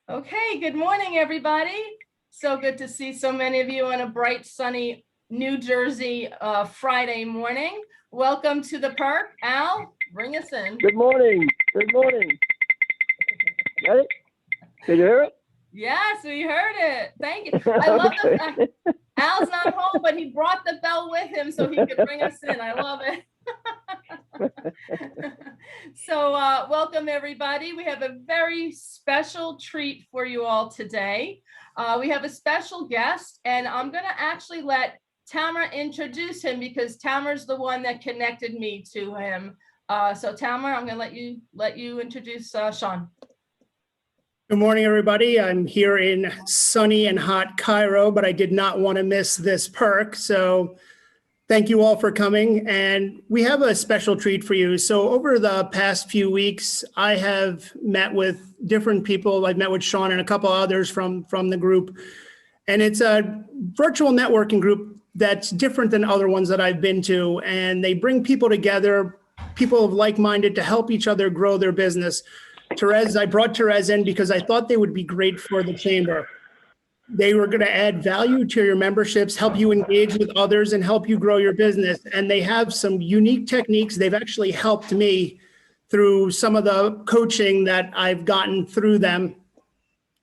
Okay, good morning, everybody. So good to see so many of you on a bright, sunny New Jersey Friday morning. Welcome to the Perk. Al, bring us in. Good morning. Good morning. Got it? Did you hear it? Yes, we heard it. Thank you. I love the fact Al's not home, but he brought the bell with him so he could bring us in. I love it. So welcome, everybody. We have a very special treat for you all today. We have a special guest, and I'm going to actually let Tamer introduce him because Tamer's the one that connected me to him. So Tamer, I'm going to let you introduce Sean. Good morning, everybody. I'm here in sunny and hot Cairo, but I did not want to miss this perk. So thank you all for coming. And we have a special treat for you. So over the past few weeks, I have met with different people. I've met with Sean and a couple others from the group. And it's a virtual networking group that's different than other ones that I've been to. And they bring people together, people of like-minded, to help each other grow their business. I brought Therese in because I thought they would be great for the chamber. They were going to add value to your memberships, help you engage with others, and help you grow your business. And they have some unique techniques. They've actually helped me through some of the coaching that I've gotten through them.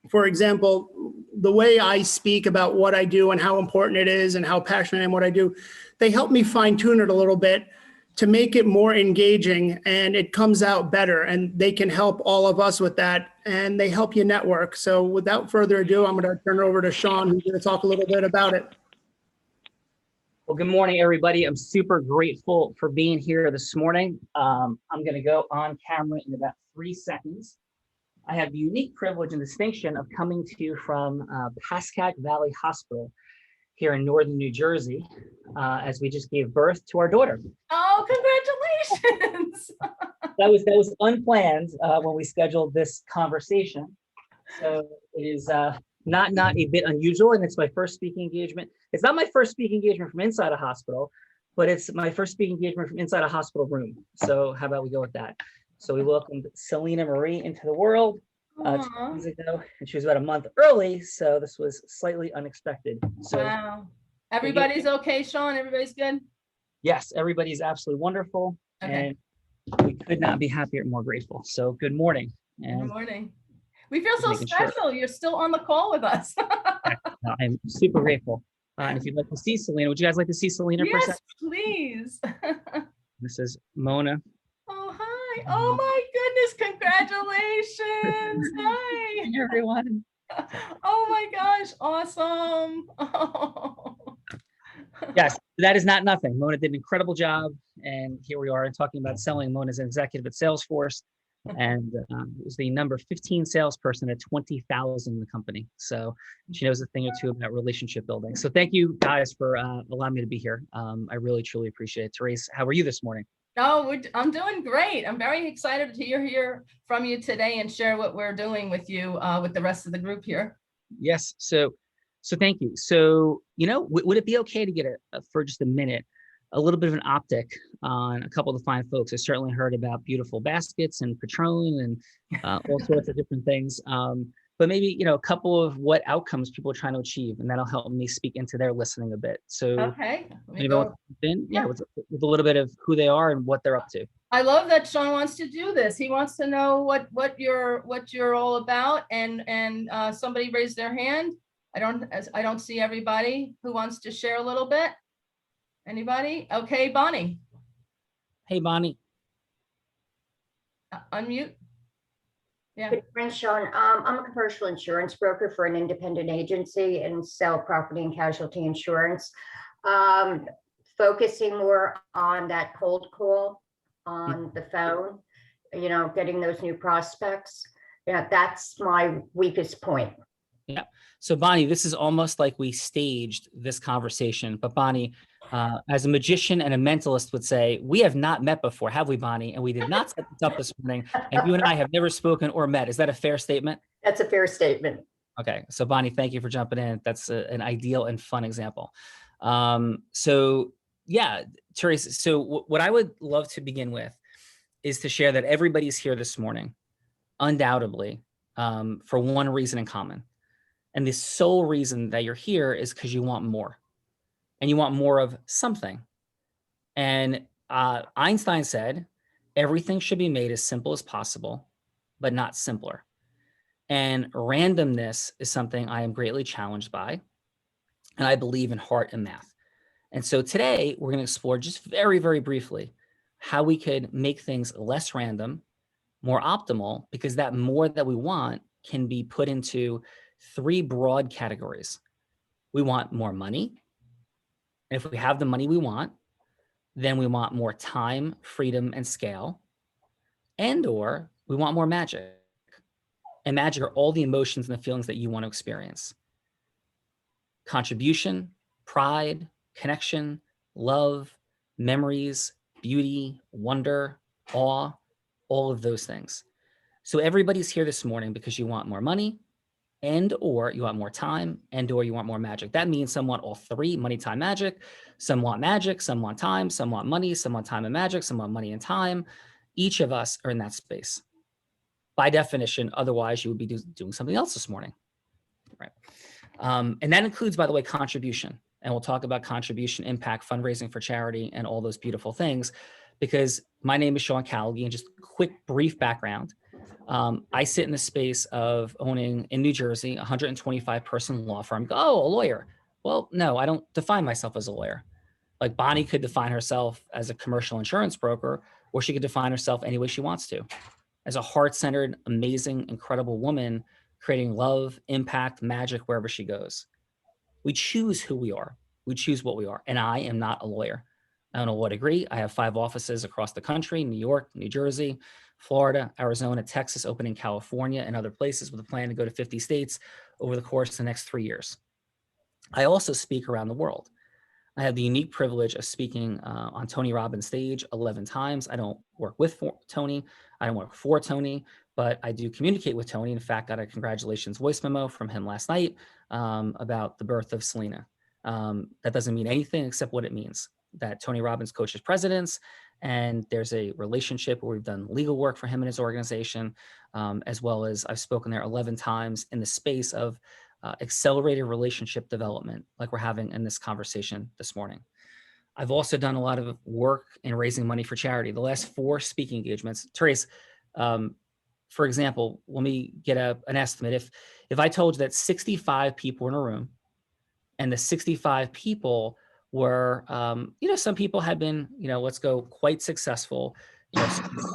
For example, the way I speak about what I do and how important it is and how passionate I am what I do, they help me fine tune it a little bit to make it more engaging, and it comes out better, and they can help all of us with that, and they help you network. So without further ado, I'm going to turn it over to Sean, who's going to talk a little bit about it. Well, good morning, everybody. I'm super grateful for being here this morning. I'm going to go on camera in about 3 seconds. I have the unique privilege and distinction of coming to you from Pascack Valley Hospital here in northern New Jersey, as we just gave birth to our daughter. Oh, congratulations! That was unplanned when we scheduled this conversation. So it is not a bit unusual, and it's my first speaking engagement. It's not my first speaking engagement from inside a hospital, but it's my first speaking engagement from inside a hospital room. So how about we go with that? So we welcomed Selena Marie into the world 2 years ago, and she was about a month early, so this was slightly unexpected. So wow. Everybody's okay, Sean? Everybody's good? Yes, everybody's absolutely wonderful. Okay. And we could not be happier and more grateful. So good morning. And good morning. We feel so special. Sure. You're still on the call with us. I'm super grateful. And if you'd like to see Selena, would you guys like to see Selena for a second? Yes, please. This is Mona. Oh, hi. Oh my goodness, congratulations. Hi. Hey, everyone. Oh my gosh, awesome. Oh. Yes, that is not nothing. Mona did an incredible job, and here we are talking about selling. Mona's an executive at Salesforce, and was the number 15 salesperson at 20,000 in the company. So she knows a thing or two about relationship building. So thank you guys for allowing me to be here. I really, truly appreciate it. Therese, how are you this morning? Oh, I'm doing great. I'm very excited to hear from you today and share what we're doing with you, with the rest of the group here. Yes. So thank you. So, would it be okay to get for just a minute, a little bit of an optic on a couple of the fine folks? I certainly heard about beautiful baskets and Patron and all sorts of different things. But maybe, a couple of what outcomes people are trying to achieve, and that'll help me speak into their listening a bit. So okay. With a little bit of who they are and what they're up to. I love that Sean wants to do this. He wants to know what you're all about. And somebody raised their hand. I don't see everybody who wants to share a little bit. Anybody? Okay, Bonnie. Hey, Bonnie. Unmute. Yeah. Good morning, Sean. I'm a commercial insurance broker for an independent agency and sell property and casualty insurance. Focusing more on that cold call on the phone, getting those new prospects. Yeah, that's my weakest point. Yeah. So Bonnie, this is almost like we staged this conversation, but Bonnie, as a magician and a mentalist would say, we have not met before, have we, Bonnie? And we did not set this up this morning, and you and I have never spoken or met. Is that a fair statement? That's a fair statement. Okay. So Bonnie, thank you for jumping in. That's an ideal and fun example. So yeah, Therese, so what I would love to begin with is to share that everybody's here this morning, undoubtedly, for one reason in common. And the sole reason that you're here is because you want more. And you want more of something. And Einstein said, everything should be made as simple as possible, but not simpler. And randomness is something I am greatly challenged by. And I believe in heart and math. And so today we're going to explore just very, very briefly how we could make things less random, more optimal, because that more that we want can be put into 3 broad categories. We want more money. And if we have the money we want, then we want more time, freedom, and scale. And or we want more magic. And magic are all the emotions and the feelings that you want to experience. Contribution, pride, connection, love, memories, beauty, wonder, awe, all of those things. So everybody's here this morning because you want more money, and or you want more time, and or you want more magic. That means some want all 3, money, time, magic. Some want magic, some want time, some want money, some want time and magic, some want money and time. Each of us are in that space. By definition, otherwise you would be doing something else this morning, right? And that includes, by the way, contribution. And we'll talk about contribution, impact, fundraising for charity, and all those beautiful things. Because my name is Sean Callagy, and just quick, brief background. I sit in the space of owning in New Jersey, 125-person law firm. Oh, a lawyer. Well, no, I don't define myself as a lawyer. Like Bonnie could define herself as a commercial insurance broker, or she could define herself any way she wants to. As a heart-centered, amazing, incredible woman, creating love, impact, magic wherever she goes. We choose who we are. We choose what we are. And I am not a lawyer. I own a law degree. I have 5 offices across the country: New York, New Jersey, Florida, Arizona, Texas, opening California, and other places, with a plan to go to 50 states over the course of the next 3 years. I also speak around the world. I have the unique privilege of speaking on Tony Robbins' stage 11 times. I don't work with Tony. I don't work for Tony, but I do communicate with Tony. In fact, got a congratulations voice memo from him last night about the birth of Selena. That doesn't mean anything except what it means, that Tony Robbins coaches presidents, and there's a relationship where we've done legal work for him and his organization, as well as I've spoken there 11 times in the space of accelerated relationship development, like we're having in this conversation this morning. I've also done a lot of work in raising money for charity. The last 4 speaking engagements, Therese, for example, let me get an estimate. If I told you that 65 people were in a room, and the 65 people were, some people had been, let's go, quite successful.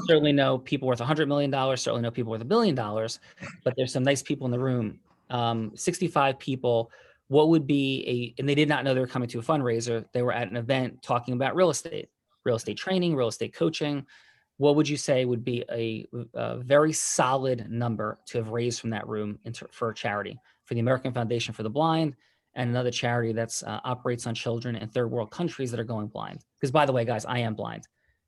Certainly know people worth $100 million, certainly know people worth $1 billion, but there's some nice people in the room. 65 people, what would be and they did not know they were coming to a fundraiser. They were at an event talking about real estate training, real estate coaching. What would you say would be a very solid number to have raised from that room for charity, for the American Foundation for the Blind, and another charity that's operates on children in 3rd world countries that are going blind? Because, by the way, guys, I am blind.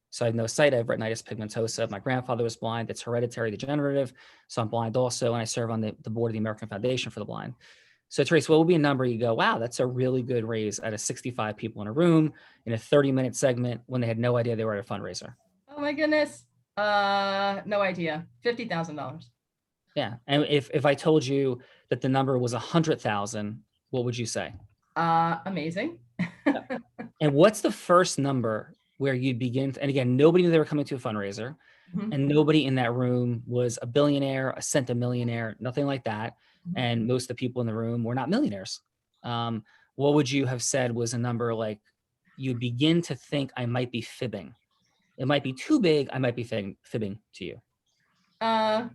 So I have no sight. I have retinitis pigmentosa. My grandfather was blind. It's hereditary degenerative. So I'm blind also. And I serve on the board of the American Foundation for the Blind. So Therese, what would be a number you go, wow, that's a really good raise out of 65 people in a room in a 30-minute segment when they had no idea they were at a fundraiser? Oh my goodness. No idea. $50,000. Yeah. And if I told you that the number was 100,000, what would you say? Amazing. And what's the first number where you'd begin and again, nobody knew they were coming to a fundraiser, and nobody in that room was a billionaire, a centimillionaire, nothing like that. And most of the people in the room were not millionaires. What would you have said was a number like you'd begin to think I might be fibbing? It might be too big. I might be fibbing to you. I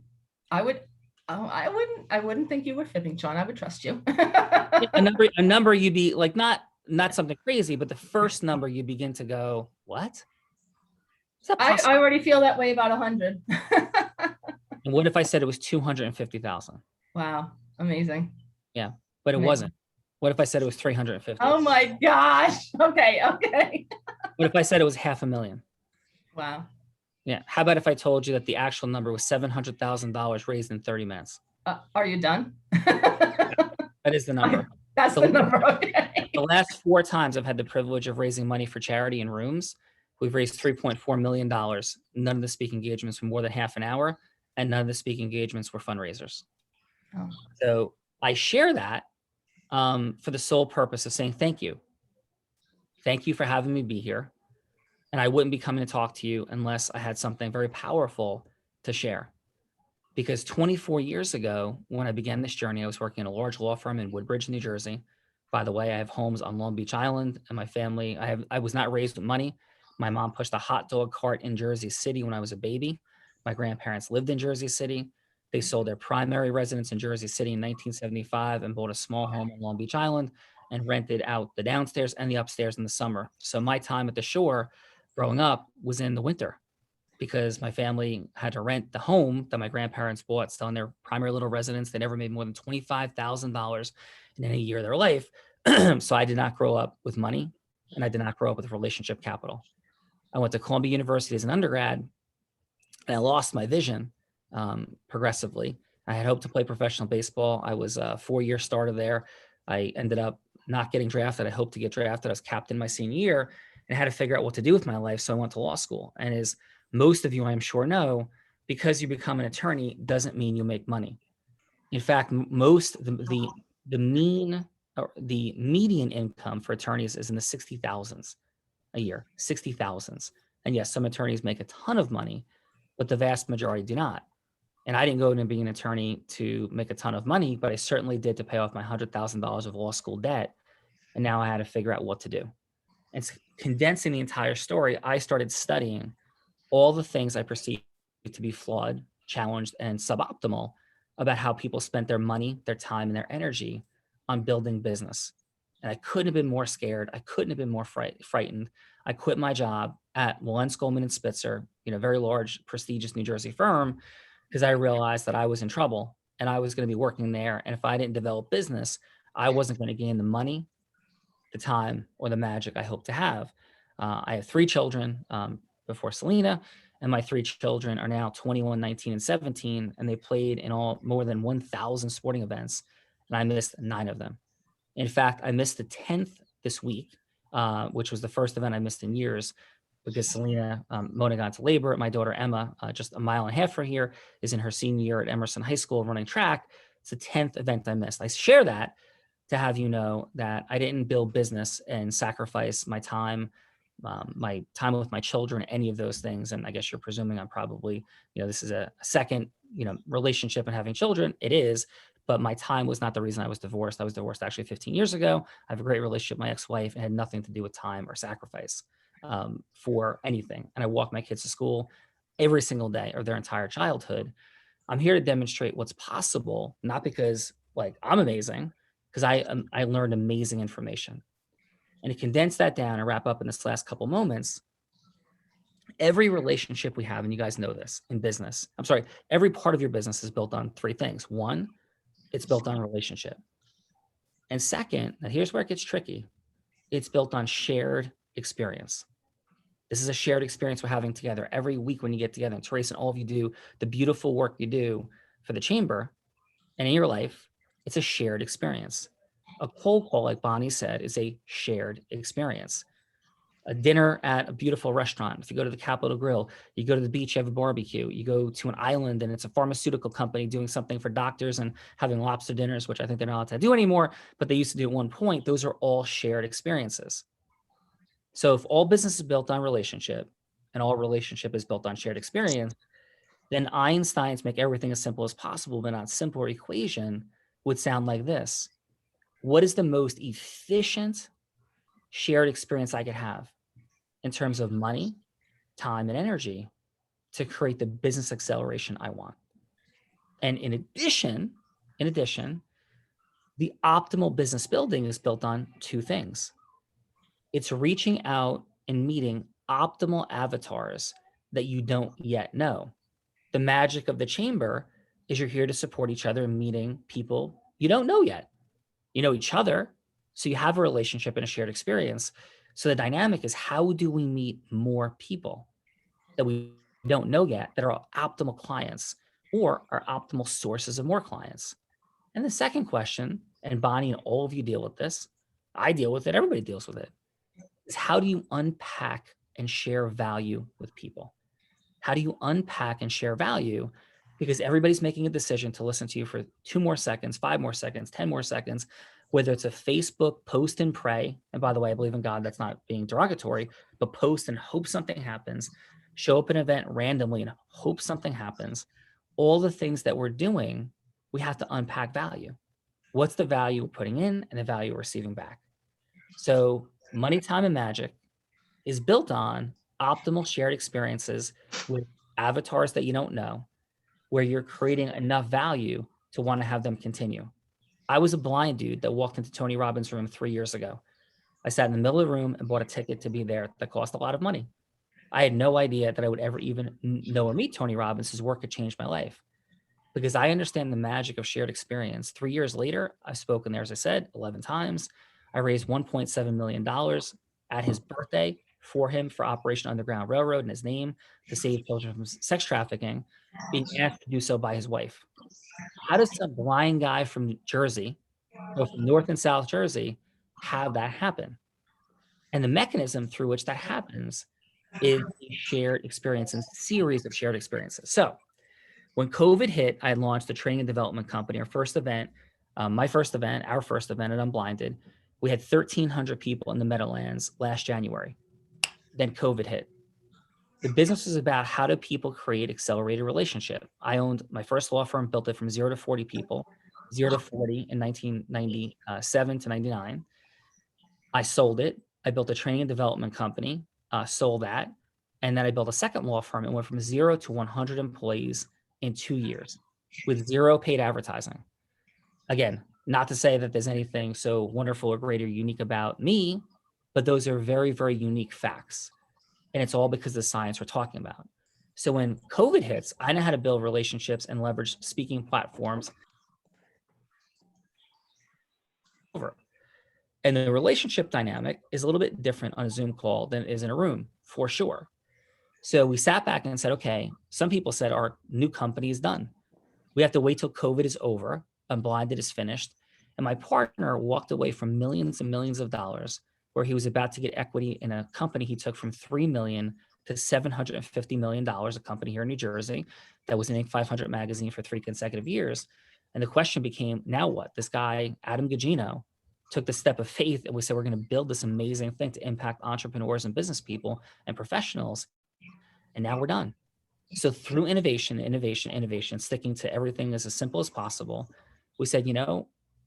wouldn't think you were fibbing, Sean. I would trust you. a number you'd be like, not something crazy, but the first number you begin to go, what? I already feel that way about 100. And what if I said it was 250,000? Wow. Amazing. Yeah, but it wasn't. What if I said it was 350? Oh my gosh. Okay. What if I said it was $500,000? Wow. Yeah. How about if I told you that the actual number was $700,000 raised in 30 minutes? Are you done? That is the number. That's the number. Okay. The last 4 times I've had the privilege of raising money for charity in rooms, we've raised $3.4 million. None of the speaking engagements were more than half an hour. and none of the speaking engagements were fundraisers. Oh. So I share that for the sole purpose of saying thank you. Thank you for having me be here. And I wouldn't be coming to talk to you unless I had something very powerful to share. Because 24 years ago, when I began this journey, I was working in a large law firm in Woodbridge, New Jersey. By the way, I have homes on Long Beach Island, and my family, I was not raised with money. My mom pushed a hot dog cart in Jersey City when I was a baby. My grandparents lived in Jersey City. They sold their primary residence in Jersey City in 1975 and bought a small home on Long Beach Island and rented out the downstairs and the upstairs in the summer. So my time at the shore growing up was in the winter, because my family had to rent the home that my grandparents bought, still in their primary little residence. They never made more than $25,000 in any year of their life. So I did not grow up with money, and I did not grow up with relationship capital. I went to Columbia University as an undergrad, and I lost my vision progressively. I had hoped to play professional baseball. I was a 4-year starter there. I ended up not getting drafted. I hoped to get drafted. I was captain my senior year and had to figure out what to do with my life. So I went to law school. And as most of you, I'm sure, know, because you become an attorney doesn't mean you make money. In fact, the median income for attorneys is in the 60,000s a year, 60,000s. And yes, some attorneys make a ton of money, but the vast majority do not. And I didn't go into being an attorney to make a ton of money, but I certainly did to pay off my $100,000 of law school debt. And now I had to figure out what to do. And condensing the entire story, I started studying all the things I perceived to be flawed, challenged, and suboptimal about how people spent their money, their time, and their energy on building business. And I couldn't have been more scared. I couldn't have been more frightened. I quit my job at Wilentz, Goldman & Spitzer, a very large, prestigious New Jersey firm, because I realized that I was in trouble and I was going to be working there. And if I didn't develop business, I wasn't going to gain the money, the time, or the magic I hope to have. I have 3 children before Selena, and my 3 children are now 21, 19, and 17, and they played in all more than 1,000 sporting events, and I missed 9 of them. In fact, I missed the 10th this week, which was the first event I missed in years, because Selena Mona got into labor. My daughter Emma, just a mile and a half from here, is in her senior year at Emerson High School running track. It's the 10th event I missed. I share that to have you know that I didn't build business and sacrifice my time with my children, any of those things. And I guess you're presuming I'm probably, this is a second, relationship and having children. It is, but my time was not the reason I was divorced. I was divorced actually 15 years ago. I have a great relationship with my ex-wife. It had nothing to do with time or sacrifice for anything. And I walk my kids to school every single day or their entire childhood. I'm here to demonstrate what's possible, not because I'm amazing, because I learned amazing information. And to condense that down and wrap up in this last couple moments, every relationship we have, and you guys know this in business, every part of your business is built on 3 things. 1, it's built on relationship. And second, now here's where it gets tricky. It's built on shared experience. This is a shared experience we're having together every week when you get together. And Teresa and all of you do the beautiful work you do for the chamber and in your life. It's a shared experience. A cold call, like Bonnie said, is a shared experience. A dinner at a beautiful restaurant. If you go to the Capitol Grill, you go to the beach, you have a barbecue. You go to an island and it's a pharmaceutical company doing something for doctors and having lobster dinners, which I think they're not allowed to do anymore, but they used to do at one point. Those are all shared experiences. So if all business is built on relationship and all relationship is built on shared experience, then Einstein's make everything as simple as possible, but not simpler equation would sound like this. What is the most efficient shared experience I could have in terms of money, time, and energy to create the business acceleration I want? And in addition, the optimal business building is built on 2 things. It's reaching out and meeting optimal avatars that you don't yet know. The magic of the chamber is you're here to support each other and meeting people you don't know yet. You know each other, so you have a relationship and a shared experience. So the dynamic is, how do we meet more people that we don't know yet that are optimal clients or are optimal sources of more clients? And the second question, and Bonnie and all of you deal with this, I deal with it, everybody deals with it, is how do you unpack and share value with people? How do you unpack and share value? because everybody's making a decision to listen to you for 2 more seconds, 5 more seconds, 10 more seconds, whether it's a Facebook post and pray. And by the way, I believe in God, that's not being derogatory, but post and hope something happens, show up an event randomly and hope something happens. All the things that we're doing, we have to unpack value. What's the value we're putting in and the value we're receiving back? So Money, Time, and Magic is built on optimal shared experiences with avatars that you don't know, where you're creating enough value to want to have them continue. I was a blind dude that walked into Tony Robbins' room 3 years ago. I sat in the middle of the room and bought a ticket to be there that cost a lot of money. I had no idea that I would ever even know or meet Tony Robbins. His work had changed my life because I understand the magic of shared experience. 3 years later, I've spoken there, as I said, 11 times. I raised $1.7 million at his birthday for him for Operation Underground Railroad in his name to save children from sex trafficking, being asked to do so by his wife. How does some blind guy from Jersey, go from North and South Jersey, have that happen? And the mechanism through which that happens is a shared experience and series of shared experiences. So when COVID hit, I launched the training and development company, our first event at Unblinded. We had 1,300 people in the Meadowlands last January. Then COVID hit. The business was about how do people create accelerated relationship. I owned my first law firm, built it from 0 to 40 people, 0 to 40 in 1997 to 99. I sold it. I built a training and development company, sold that. And then I built a second law firm and went from 0 to 100 employees in 2 years with 0 paid advertising. Again, not to say that there's anything so wonderful or great or unique about me, but those are very, very unique facts. And it's all because of the science we're talking about. So when COVID hits, I know how to build relationships and leverage speaking platforms. And the relationship dynamic is a little bit different on a Zoom call than it is in a room, for sure. So we sat back and said, okay, some people said our new company is done. We have to wait till COVID is over, Unblinded is finished. And my partner walked away from millions and millions of dollars where he was about to get equity in a company he took from $3 million to $750 million, a company here in New Jersey that was in Inc. 500 magazine for 3 consecutive years. And the question became, now what? This guy, Adam Gugino, took the step of faith and we said, we're going to build this amazing thing to impact entrepreneurs and business people and professionals. And now we're done. So through innovation, sticking to everything as simple as possible, we said,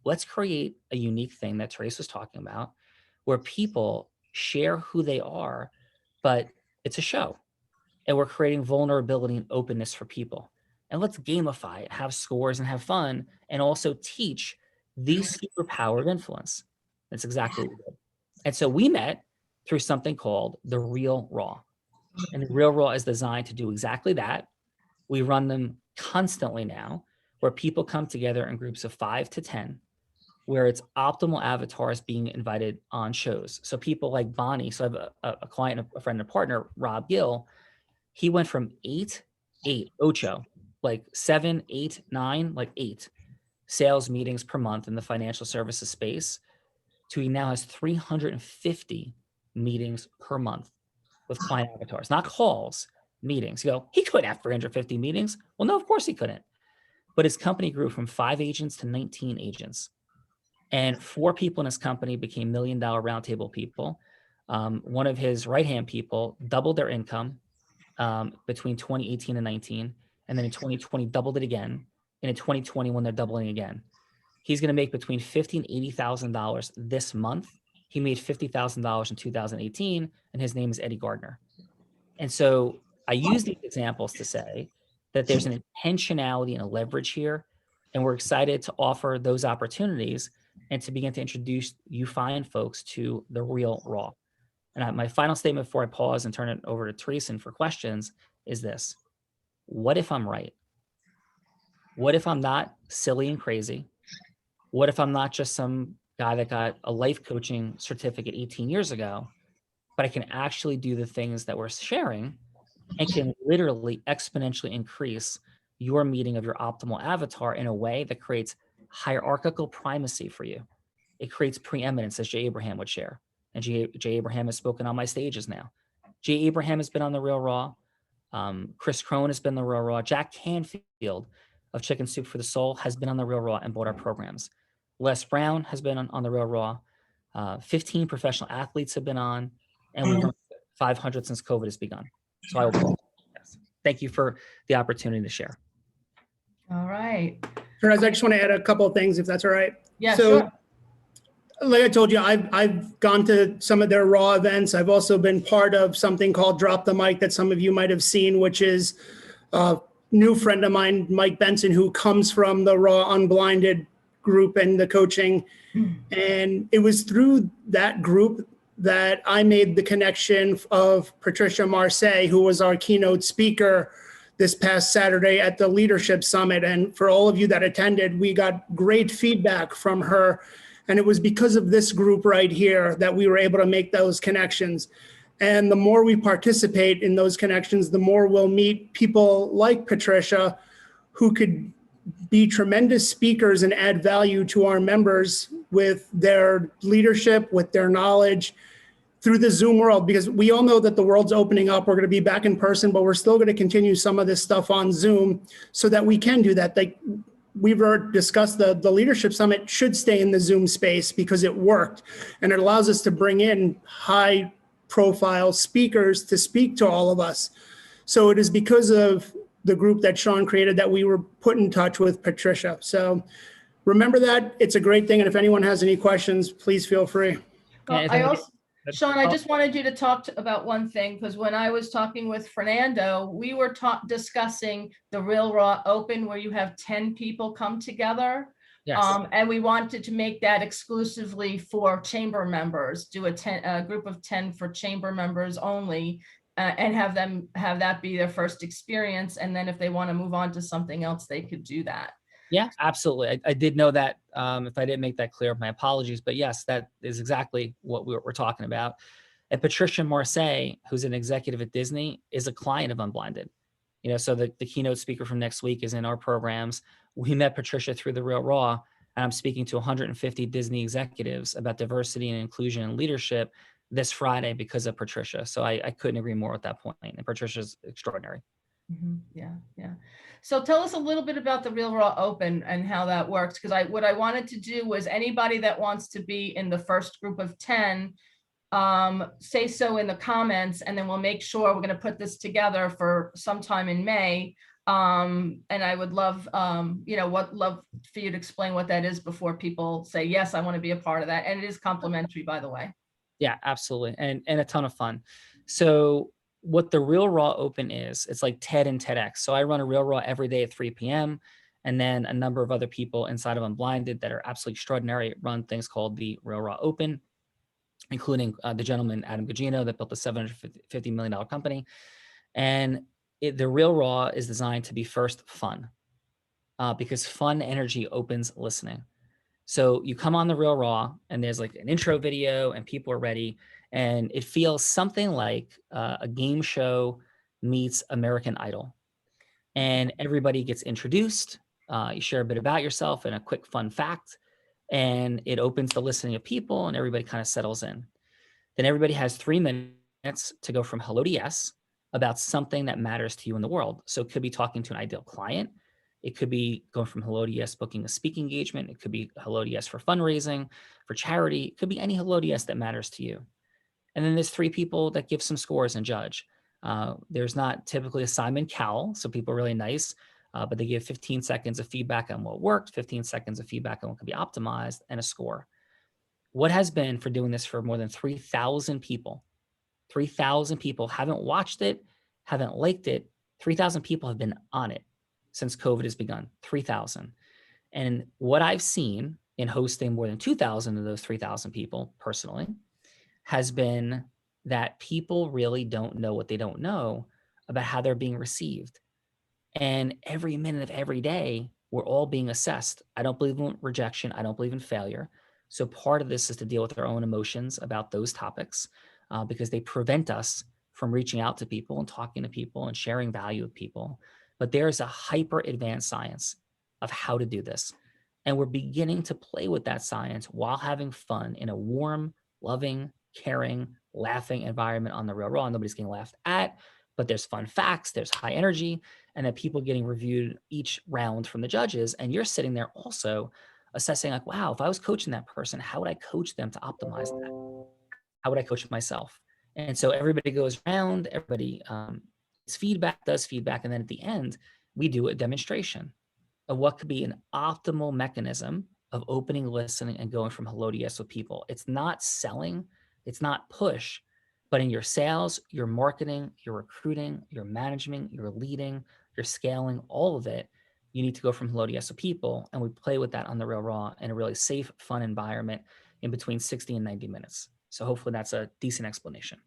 let's create a unique thing that Trace was talking about, where people share who they are, but it's a show. And we're creating vulnerability and openness for people. And let's gamify it, have scores and have fun, and also teach the superpower of influence. That's exactly what we did. And so we met through something called the Real Raw. And the Real Raw is designed to do exactly that. We run them constantly now, where people come together in groups of 5 to 10, where it's optimal avatars being invited on shows. So people like Bonnie, so I have a client, a friend, and a partner, Rob Gill, he went from 8, like 7, 8, 9, like 8 sales meetings per month in the financial services space to he now has 350 meetings per month with client avatars, not calls, meetings. You go, he couldn't have 350 meetings. Well, no, of course he couldn't. But his company grew from 5 agents to 19 agents. And 4 people in his company became $1 million roundtable people. One of his right-hand people doubled their income between 2018 and 19. And then in 2020, doubled it again. And in 2021, they're doubling again. He's going to make between $50,000 and $80,000 this month. He made $50,000 in 2018, and his name is Eddie Gardner. And so I use these examples to say that there's an intentionality and a leverage here, and we're excited to offer those opportunities and to begin to introduce you fine folks to the Real Raw. And my final statement before I pause and turn it over to Teresa for questions is this. What if I'm right? What if I'm not silly and crazy? What if I'm not just some guy that got a life coaching certificate 18 years ago, but I can actually do the things that we're sharing and can literally exponentially increase your meeting of your optimal avatar in a way that creates hierarchical primacy for you. It creates preeminence, as Jay Abraham would share. And Jay Abraham has spoken on my stages now. Jay Abraham has been on the Real Raw. Chris Crone has been the Real Raw. Jack Canfield of Chicken Soup for the Soul has been on the Real Raw and bought our programs. Les Brown has been on the Real Raw. 15 professional athletes have been on, and we've run 500 since COVID has begun. So I will. Yes. Thank you for the opportunity to share. All right. Therese, I just want to add a couple of things, if that's all right. Yeah, So, sure. like I told you, I've gone to some of their Raw events. I've also been part of something called Drop the Mic that some of you might have seen, which is a new friend of mine, Mike Benson, who comes from the Raw Unblinded group and the coaching. And it was through that group that I made the connection of Patricia Marseille, who was our keynote speaker this past Saturday at the Leadership Summit. And for all of you that attended, we got great feedback from her. And it was because of this group right here that we were able to make those connections. And the more we participate in those connections, the more we'll meet people like Patricia, who could be tremendous speakers and add value to our members with their leadership, with their knowledge through the Zoom world, because we all know that the world's opening up. We're going to be back in person, but we're still going to continue some of this stuff on Zoom so that we can do that. Like we've already discussed, the Leadership Summit should stay in the Zoom space because it worked, and it allows us to bring in high profile speakers to speak to all of us. So it is because of the group that Sean created that we were put in touch with Patricia. So remember that. It's a great thing. And if anyone has any questions, please feel free. Well, I also, Sean, I just wanted you to talk about one thing, because when I was talking with Fernando, we were discussing the Real Raw Open, where you have 10 people come together. Yes. And we wanted to make that exclusively for chamber members, do a group of 10 for chamber members only, and have that be their first experience. And then if they want to move on to something else, they could do that. Yeah, absolutely. I did know that. If I didn't make that clear, my apologies. But yes, that is exactly what we're talking about. And Patricia Marseille, who's an executive at Disney, is a client of Unblinded. You know, so the keynote speaker from next week is in our programs. We met Patricia through the Real Raw, and I'm speaking to 150 Disney executives about diversity and inclusion and leadership this Friday because of Patricia. So I couldn't agree more at that point. And Patricia's extraordinary. Mm-hmm. Yeah. So tell us a little bit about the Real Raw Open and how that works. Because what I wanted to do was anybody that wants to be in the first group of 10, say so in the comments, and then we'll make sure we're going to put this together for sometime in May. And I would love, love for you to explain what that is before people say, yes, I want to be a part of that. And it is complimentary, by the way. Yeah, absolutely. And a ton of fun. So what the Real Raw Open is, it's like TED and TEDx. So I run a Real Raw every day at 3 p.m. And then a number of other people inside of Unblinded that are absolutely extraordinary run things called the Real Raw Open, including the gentleman, Adam Gugino, that built a $750 million company. And the Real Raw is designed to be first fun, because fun energy opens listening. So you come on the Real Raw and there's like an intro video and people are ready, and it feels something like a game show meets American Idol. And everybody gets introduced. You share a bit about yourself and a quick fun fact, and it opens the listening of people and everybody kind of settles in. Then everybody has 3 minutes to go from hello to yes about something that matters to you in the world. So it could be talking to an ideal client. It could be going from hello to yes, booking a speaking engagement. It could be hello to yes for fundraising, for charity. It could be any hello to yes that matters to you. And then there's 3 people that give some scores and judge. There's not typically a Simon Cowell, so people are really nice, but they give 15 seconds of feedback on what worked, 15 seconds of feedback on what could be optimized, and a score. What has been for doing this for more than 3,000 people? 3,000 people haven't watched it, haven't liked it. 3,000 people have been on it since COVID has begun, 3,000. And what I've seen in hosting more than 2,000 of those 3,000 people personally has been that people really don't know what they don't know about how they're being received. And every minute of every day, we're all being assessed. I don't believe in rejection. I don't believe in failure. So part of this is to deal with our own emotions about those topics, because they prevent us from reaching out to people and talking to people and sharing value with people. But there's a hyper advanced science of how to do this. And we're beginning to play with that science while having fun in a warm, loving, caring, laughing environment on the Real Raw. Nobody's getting laughed at. but there's fun facts, there's high energy, and then people getting reviewed each round from the judges. And you're sitting there also assessing like, wow, if I was coaching that person, how would I coach them to optimize that? How would I coach myself? And so everybody goes around, everybody does feedback. And then at the end, we do a demonstration of what could be an optimal mechanism of opening, listening, and going from hello to yes with people. It's not selling, it's not push, but in your sales, your marketing, your recruiting, your management, your leading, your scaling, all of it, you need to go from hello to yes with people. And we play with that on the Real Raw in a really safe, fun environment in between 60 and 90 minutes. So hopefully that's a decent explanation.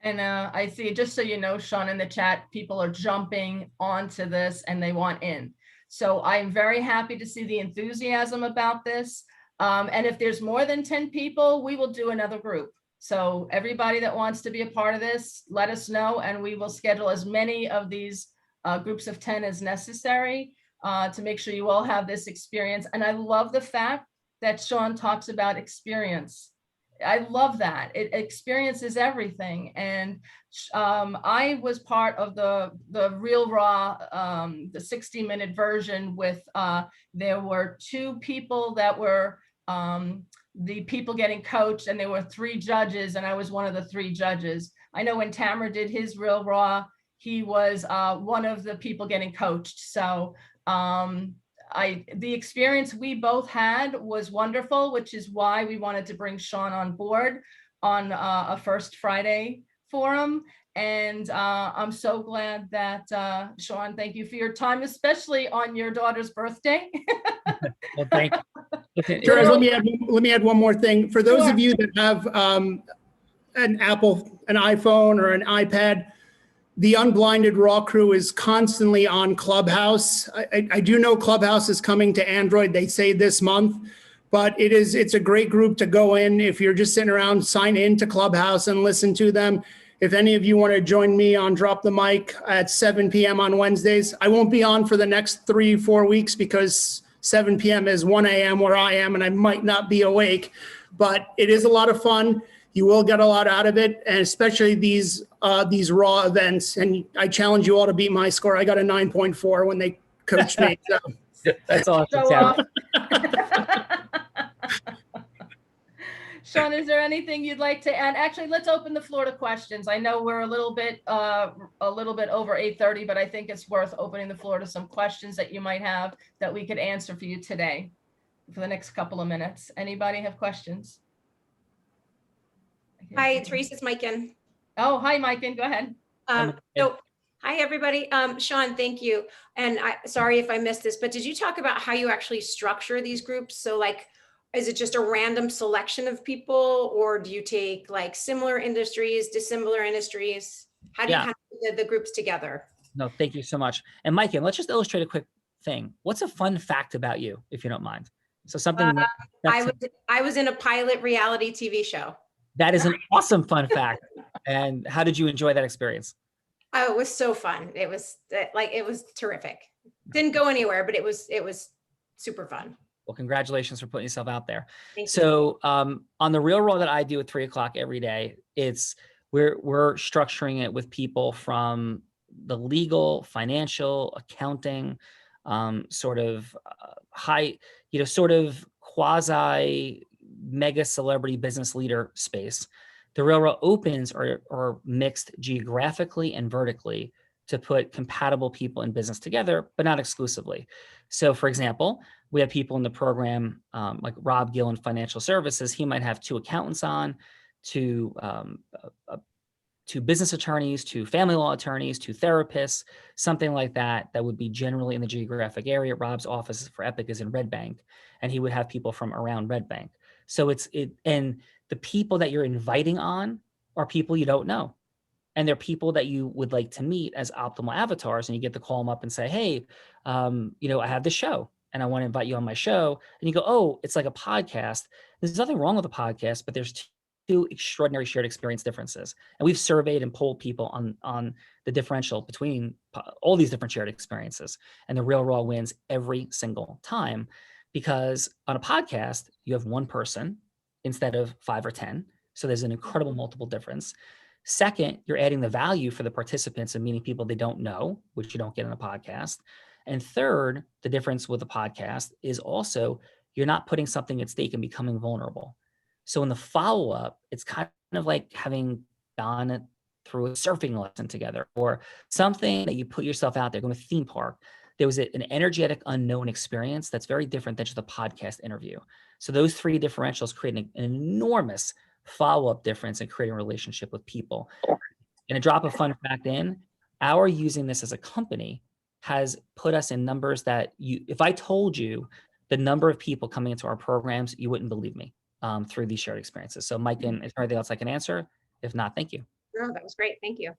And I see, just so you know, Sean, in the chat, people are jumping onto this and they want in. So I'm very happy to see the enthusiasm about this. And if there's more than 10 people, we will do another group. So everybody that wants to be a part of this, let us know, and we will schedule as many of these groups of 10 as necessary to make sure you all have this experience. And I love the fact that Sean talks about experience. I love that. Experience is everything. And I was part of the Real Raw, the 60-minute version with, there were 2 people that were the people getting coached, and there were 3 judges, and I was one of the 3 judges. I know when Tamer did his Real Raw, he was one of the people getting coached. So the experience we both had was wonderful, which is why we wanted to bring Sean on board on a First Friday forum. And I'm so glad that, Sean, thank you for your time, especially on your daughter's birthday. Well, thank you. Charles, let me add one more thing. For those Sure. of you that have an iPhone or an iPad, the Unblinded Raw crew is constantly on Clubhouse. I do know Clubhouse is coming to Android, they say this month, but it's a great group to go in. If you're just sitting around, sign in to Clubhouse and listen to them. If any of you want to join me on Drop the Mic at 7 p.m. on Wednesdays, I won't be on for the next 3-4 weeks because 7 p.m. is 1 a.m. where I am, and I might not be awake, but it is a lot of fun. You will get a lot out of it, and especially these Raw events. And I challenge you all to beat my score. I got a 9.4 when they coached me. So. That's awesome. Show off. Sean, is there anything you'd like to add? Actually, let's open the floor to questions. I know we're a little bit over 8:30, but I think it's worth opening the floor to some questions that you might have that we could answer for you today for the next couple of minutes. Anybody have questions? Hi, Teresa, it's Maiken. Oh, hi, Maiken, go ahead. Hi, everybody. Sean, thank you. And sorry if I missed this, but did you talk about how you actually structure these groups? So like, is it just a random selection of people, or do you take like similar industries, dissimilar industries? How do you kind of put the groups together? No, thank you so much. And Maiken, let's just illustrate a quick thing. What's a fun fact about you, if you don't mind? So something I was in a pilot reality TV show. That is an awesome fun fact. And how did you enjoy that experience? Oh, it was so fun. It was terrific. Didn't go anywhere, but it was super fun. Well, congratulations for putting yourself out there. Thank you. So on the Real Raw that I do at 3 o'clock every day, we're structuring it with people from the legal, financial, accounting, sort of high, sort of quasi mega celebrity business leader space. The Real Raw opens are mixed geographically and vertically to put compatible people in business together, but not exclusively. So for example, we have people in the program like Rob Gill in financial services. He might have 2 accountants on, 2 business attorneys, 2 family law attorneys, 2 therapists, something like that, that would be generally in the geographic area. Rob's office for Epic is in Red Bank, and he would have people from around Red Bank. So and the people that you're inviting on are people you don't know. And they're people that you would like to meet as optimal avatars. And you get to call them up and say, hey, I have this show and I want to invite you on my show. And you go, oh, it's like a podcast. There's nothing wrong with a podcast, but there's 2 extraordinary shared experience differences. And we've surveyed and polled people on the differential between all these different shared experiences. And the Real Raw wins every single time, because on a podcast, you have 1 person instead of 5 or 10. So there's an incredible multiple difference. Second, you're adding the value for the participants and meeting people they don't know, which you don't get in a podcast. And third, the difference with a podcast is also you're not putting something at stake and becoming vulnerable. So in the follow-up, it's kind of like having gone through a surfing lesson together or something that you put yourself out there, going to a theme park. There was an energetic unknown experience that's very different than just a podcast interview. So those three differentials create an enormous follow-up difference in creating a relationship with people. And a drop of fun fact in, our using this as a company has put us in numbers that if I told you the number of people coming into our programs, you wouldn't believe me through these shared experiences. So Mike, is there anything else I can answer? If not, thank you. No, that was great. Thank you.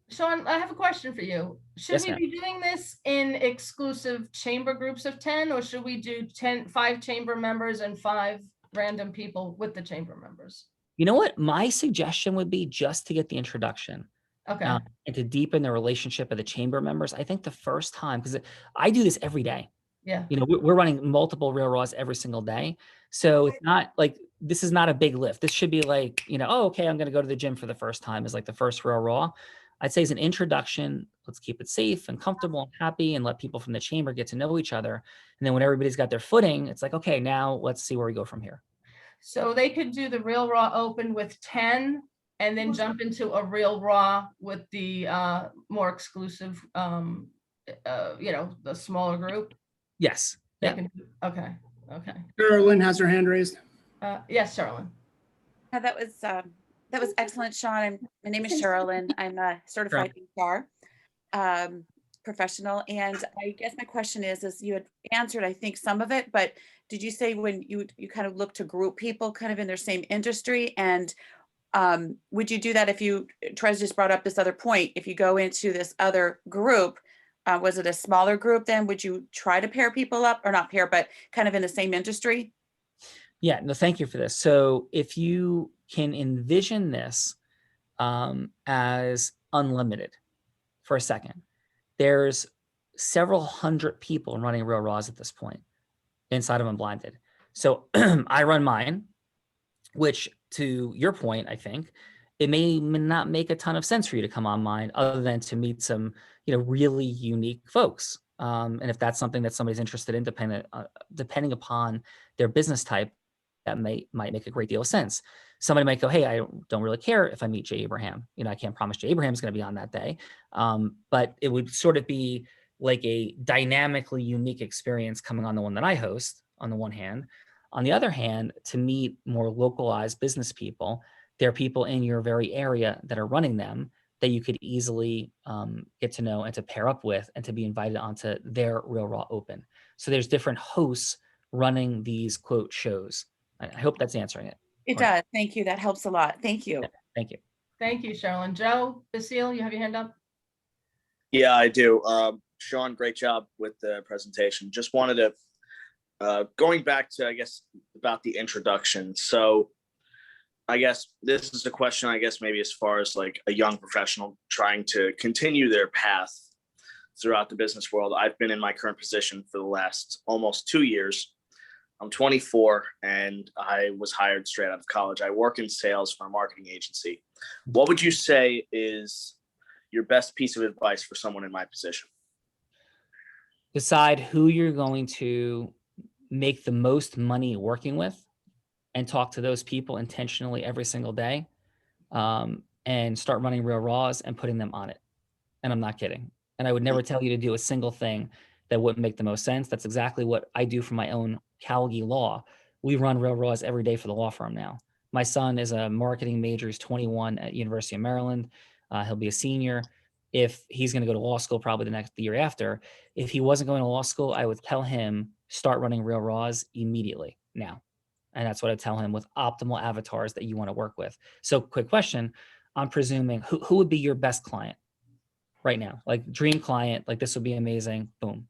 Sean, I have a question for you. Should Yes, we ma'am. be doing this in exclusive chamber groups of 10, or should we do 5 chamber members and 5 random people with the chamber members? You know what? My suggestion would be just to get the introduction Okay. and to deepen the relationship of the chamber members. I think the first time, because I do this every day. Yeah. You know, we're running multiple Real Raws every single day. So it's not like, this is not a big lift. This should be like, you know, oh, okay, I'm going to go to the gym for the first time is like the first Real Raw. I'd say as an introduction, let's keep it safe and comfortable and happy and let people from the chamber get to know each other. And then when everybody's got their footing, it's like, okay, now let's see where we go from here. So they could do the Real Raw Open with 10 and then jump into a Real Raw with the more exclusive, the smaller group. Yes. They Yeah. can, okay. Carolyn has her hand raised. Yes, Charlene. That was excellent, Sean. My name is Sherilyn. I'm a certified HR professional. And I guess my question is you had answered, I think, some of it, but did you say when you kind of look to group people kind of in their same industry? And would you do that if Trez just brought up this other point, if you go into this other group, was it a smaller group then? Would you try to pair people up or not pair, but kind of in the same industry? Yeah, no, thank you for this. So if you can envision this as unlimited for a second, there's several hundred people running Real Raws at this point inside of Unblinded. So I run mine, which to your point, I think, it may not make a ton of sense for you to come on mine other than to meet some, really unique folks. And if that's something that somebody's interested in, depending upon their business type, that might make a great deal of sense. Somebody might go, hey, I don't really care if I meet Jay Abraham. I can't promise Jay Abraham's going to be on that day. But it would sort of be like a dynamically unique experience coming on the one that I host on the one hand. On the other hand, to meet more localized business people, there are people in your very area that are running them that you could easily get to know and to pair up with and to be invited onto their Real Raw Open. So there's different hosts running these quote shows. I hope that's answering it. It does. Thank you. That helps a lot. Thank you. Yeah, thank you. Thank you, Sherilyn. Joe, Basile, you have your hand up? Yeah, I do. Sean, great job with the presentation. Just wanted to, going back to, I guess, about the introduction. So I guess this is a question, I guess, maybe as far as like a young professional trying to continue their path throughout the business world. I've been in my current position for the last almost 2 years. I'm 24 and I was hired straight out of college. I work in sales for a marketing agency. What would you say is your best piece of advice for someone in my position? Decide who you're going to make the most money working with and talk to those people intentionally every single day, and start running Real Raws and putting them on it. And I'm not kidding. And I would never tell you to do a single thing that wouldn't make the most sense. That's exactly what I do for my own Callagy law. We run Real Raws every day for the law firm now. My son is a marketing major. He's 21 at University of Maryland. He'll be a senior. If he's going to go to law school, probably the year after. If he wasn't going to law school, I would tell him, start running Real Raws immediately now. And that's what I tell him, with optimal avatars that you want to work with. So quick question. I'm presuming who would be your best client right now? Like dream client, like this would be amazing. Boom.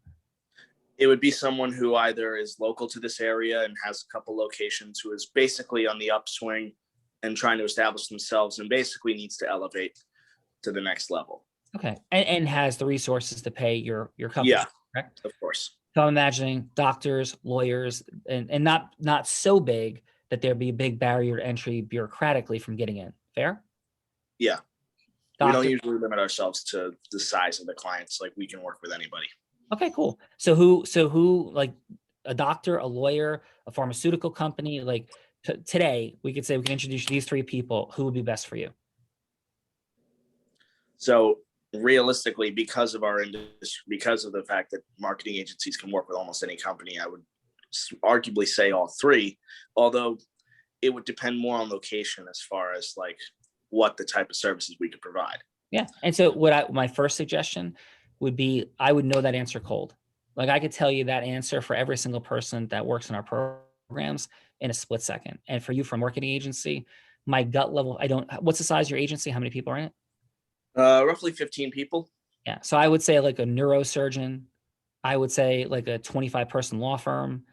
It would be someone who either is local to this area and has a couple locations, who is basically on the upswing and trying to establish themselves and basically needs to elevate to the next level. Okay. And has the resources to pay your company. Yeah, correct? of course. So I'm imagining doctors, lawyers, and not so big that there'd be a big barrier to entry bureaucratically from getting in. Fair? Yeah. We don't Doctor, usually limit ourselves to the size of the clients. Like, we can work with anybody. okay, cool. So who like a doctor, a lawyer, a pharmaceutical company, like today we could say we can introduce these three people. Who would be best for you? So realistically, because of our industry, because of the fact that marketing agencies can work with almost any company, I would arguably say all three, although it would depend more on location as far as like what the type of services we could provide. Yeah. And so my first suggestion would be, I would know that answer cold. Like I could tell you that answer for every single person that works in our programs in a split second. And for you from marketing agency, my gut level, what's the size of your agency? How many people are in it? Roughly 15 people. Yeah. So I would say like a neurosurgeon. I would say like a 25-person law firm.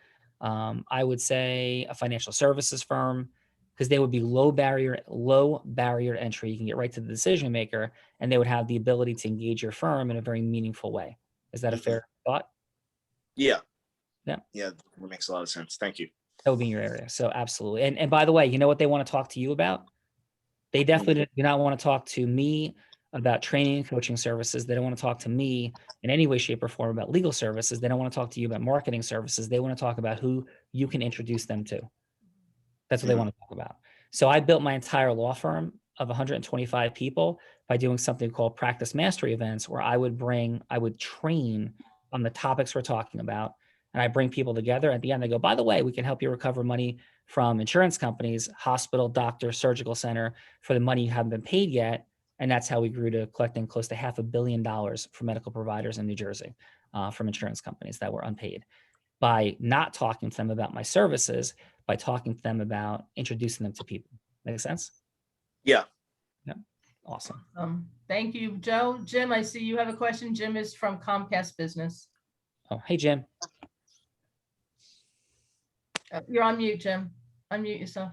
I would say a financial services firm, because they would be low barrier to entry. You can get right to the decision maker, and they would have the ability to engage your firm in a very meaningful way. Is that a fair thought? Yeah. Yeah. Yeah. That makes a lot of sense. Thank you. That would be in your area. So absolutely. And by the way, you know what they want to talk to you about? They definitely do not want to talk to me about training and coaching services. They don't want to talk to me in any way, shape, or form about legal services. They don't want to talk to you about marketing services. They want to talk about who you can introduce them to. That's what they want to talk about. So I built my entire law firm of 125 people by doing something called practice mastery events, where I would train on the topics we're talking about. And I bring people together. At the end, they go, by the way, we can help you recover money from insurance companies, hospital, doctor, surgical center for the money you haven't been paid yet. And that's how we grew to collecting close to $500 million for medical providers in New Jersey from insurance companies that were unpaid, by not talking to them about my services, by talking to them about introducing them to people. Make sense? Yeah. Yeah. Awesome. Thank you, Joe. Jim, I see you have a question. Jim is from Comcast Business. Oh, hey, Jim. You're on mute, Jim. Unmute yourself.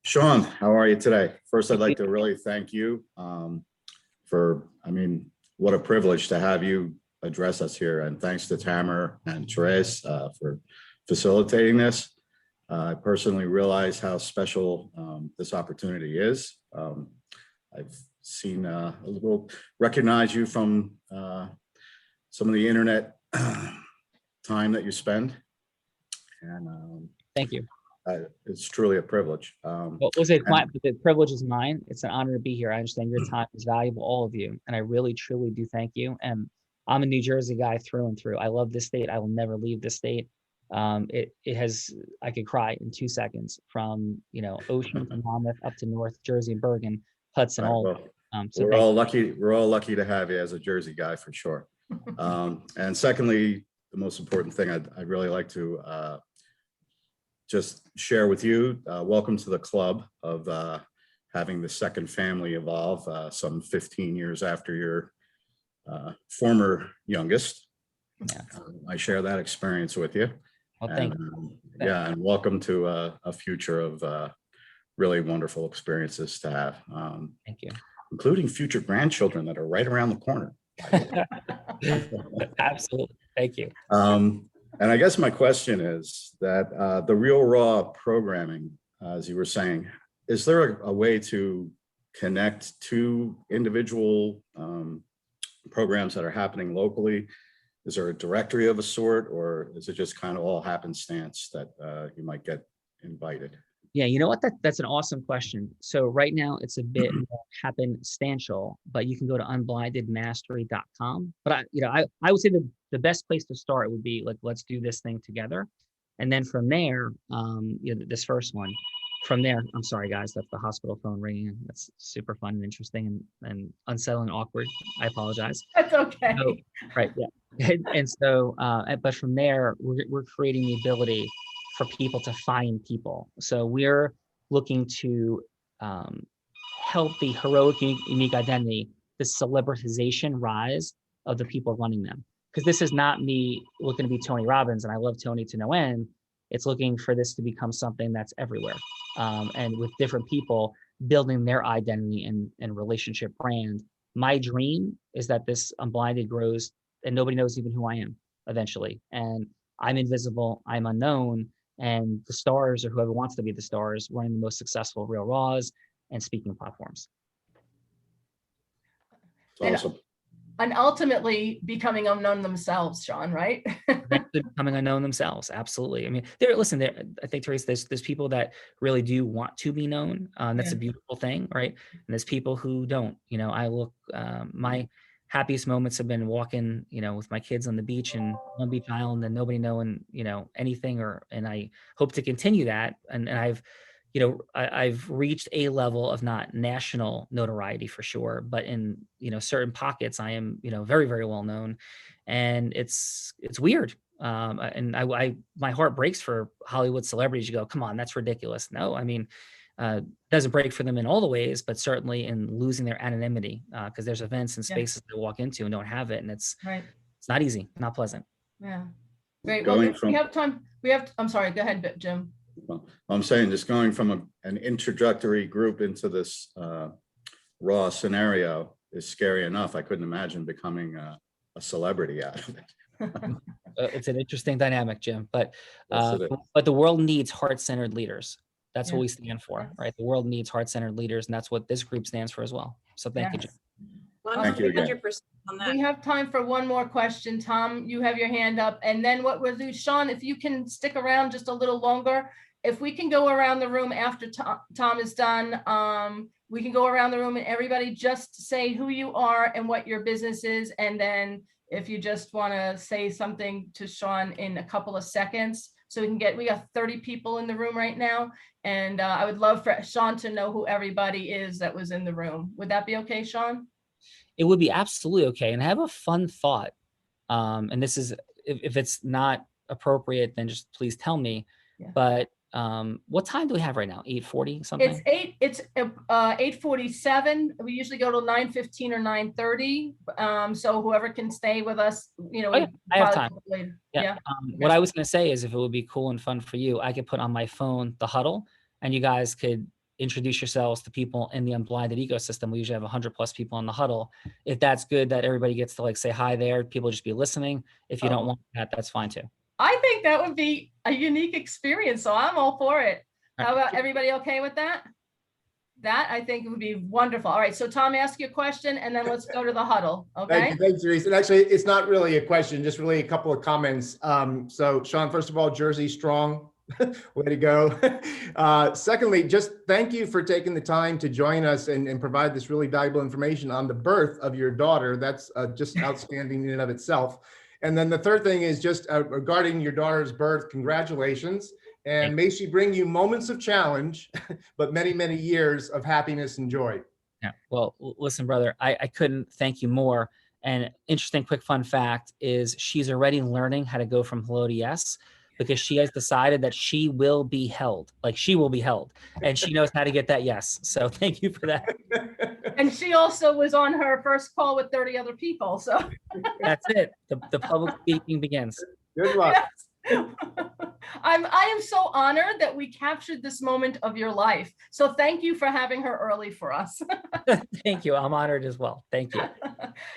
Sean, how are you today? First, I'd like to really thank you what a privilege to have you address us here. And thanks to Tamer and Therese for facilitating this. I personally realize how special this opportunity is. I've seen recognize you from some of the internet time that you spend. And thank you. It's truly a privilege. Well, the privilege is mine. It's an honor to be here. I understand your time is valuable, all of you. And I really, truly do thank you. And I'm a New Jersey guy through and through. I love this state. I will never leave this state. I could cry in 2 seconds from, Ocean to Monmouth up to North Jersey and Bergen, Hudson, all of it. So we're all lucky to have you as a Jersey guy for sure. And secondly, the most important thing I'd really like to just share with you, welcome to the club of having the second family evolve some 15 years after your former youngest. Yeah. I share that experience with you. Well, thank you. Yeah, and welcome to a future of really wonderful experiences to have. Thank you. Including future grandchildren that are right around the corner. Absolutely. Thank you. And I guess my question is that the Real Raw programming, as you were saying, is there a way to connect to individual programs that are happening locally? Is there a directory of a sort, or is it just kind of all happenstance that you might get invited? Yeah, you know what? That's an awesome question. So right now it's a bit more happenstantial, but you can go to unblindedmastery.com. But I would say the best place to start would be like, let's do this thing together. And then from there, this first one, from there, I'm sorry guys, that's the hospital phone ringing. That's super fun and interesting and unsettling and awkward. I apologize. That's okay. So, right, yeah. And so, but from there, we're creating the ability for people to find people. So we're looking to help the heroic, unique identity, the celebritization rise of the people running them. Because this is not me looking to be Tony Robbins, and I love Tony to no end. It's looking for this to become something that's everywhere. And with different people building their identity and relationship brand. My dream is that this Unblinded grows and nobody knows even who I am eventually. And I'm invisible, I'm unknown, and the stars or whoever wants to be the stars running the most successful Real Raws and speaking platforms. It's awesome. And ultimately becoming unknown themselves, Sean, right? Eventually becoming unknown themselves. Absolutely. I mean, I think, Therese, there's people that really do want to be known. That's Yeah. a beautiful thing, right? And there's people who don't. You know, I look, my happiest moments have been walking, you know, with my kids on the beach in Long Beach Island and nobody knowing, you know, anything, and I hope to continue that. And I've, you know, I've reached a level of not national notoriety for sure, but in, you know, certain pockets, I am, you know, very, very well known, and it's weird. And my heart breaks for Hollywood celebrities. You go, come on, that's ridiculous. No, I mean, doesn't break for them in all the ways, but certainly in losing their anonymity, because there's events and spaces they walk into and don't have it, and it's not easy, not pleasant. Yeah, great. Well, we have time. I'm sorry. Go ahead, Jim. Well, I'm saying just going from an introductory group into this raw scenario is scary enough. I couldn't imagine becoming a celebrity out of it. It's an interesting dynamic, Jim, but Yes, it is. but the world needs heart-centered leaders. That's what we stand for, right? The world needs heart-centered leaders, and that's what this group stands for as well. So thank you, Jim. Thank you again. 100% on that. We have time for one more question. Tom, you have your hand up. And then what we'll do, Sean, if you can stick around just a little longer, if we can go around the room after Tom is done, we can go around the room and everybody just say who you are and what your business is. And then if you just want to say something to Sean in a couple of seconds, so we got 30 people in the room right now. And I would love for Sean to know who everybody is that was in the room. Would that be okay, Sean? It would be absolutely okay. And I have a fun thought. And this is, if it's not appropriate, then just please tell me. Yeah. But what time do we have right now? 8:40 something? It's 8:47. We usually go till 9:15 or 9:30. So whoever can stay with us, you know, I have time. Later. Yeah. What I was going to say is, if it would be cool and fun for you, I could put on my phone the huddle, and you guys could introduce yourselves to people in the Unblinded ecosystem. We usually have 100+ people in the huddle. If that's good, that everybody gets to like say hi there, people just be listening. If you don't want that, that's fine too. I think that would be a unique experience, so I'm all for it. How about everybody okay with that? That I think would be wonderful. All right, so Tom, ask your question, and then let's go to the huddle, okay? Thanks, Therese. And actually, it's not really a question, just really a couple of comments. So Sean, first of all, Jersey strong, way to go. Secondly, just thank you for taking the time to join us and provide this really valuable information on the birth of your daughter. That's just outstanding in and of itself. And then the third thing is just regarding your daughter's birth, congratulations. And may she bring you moments of challenge, but many, many years of happiness and joy. Yeah. Well, listen, brother, I couldn't thank you more. And interesting, quick fun fact is she's already learning how to go from hello to yes, because she has decided that she will be held, like she will be held, and she knows how to get that yes. So thank you for that. And she also was on her first call with 30 other people, so. That's it. The public speaking begins. Good luck. Yes. I am so honored that we captured this moment of your life. So thank you for having her early for us. Thank you. I'm honored as well. Thank you.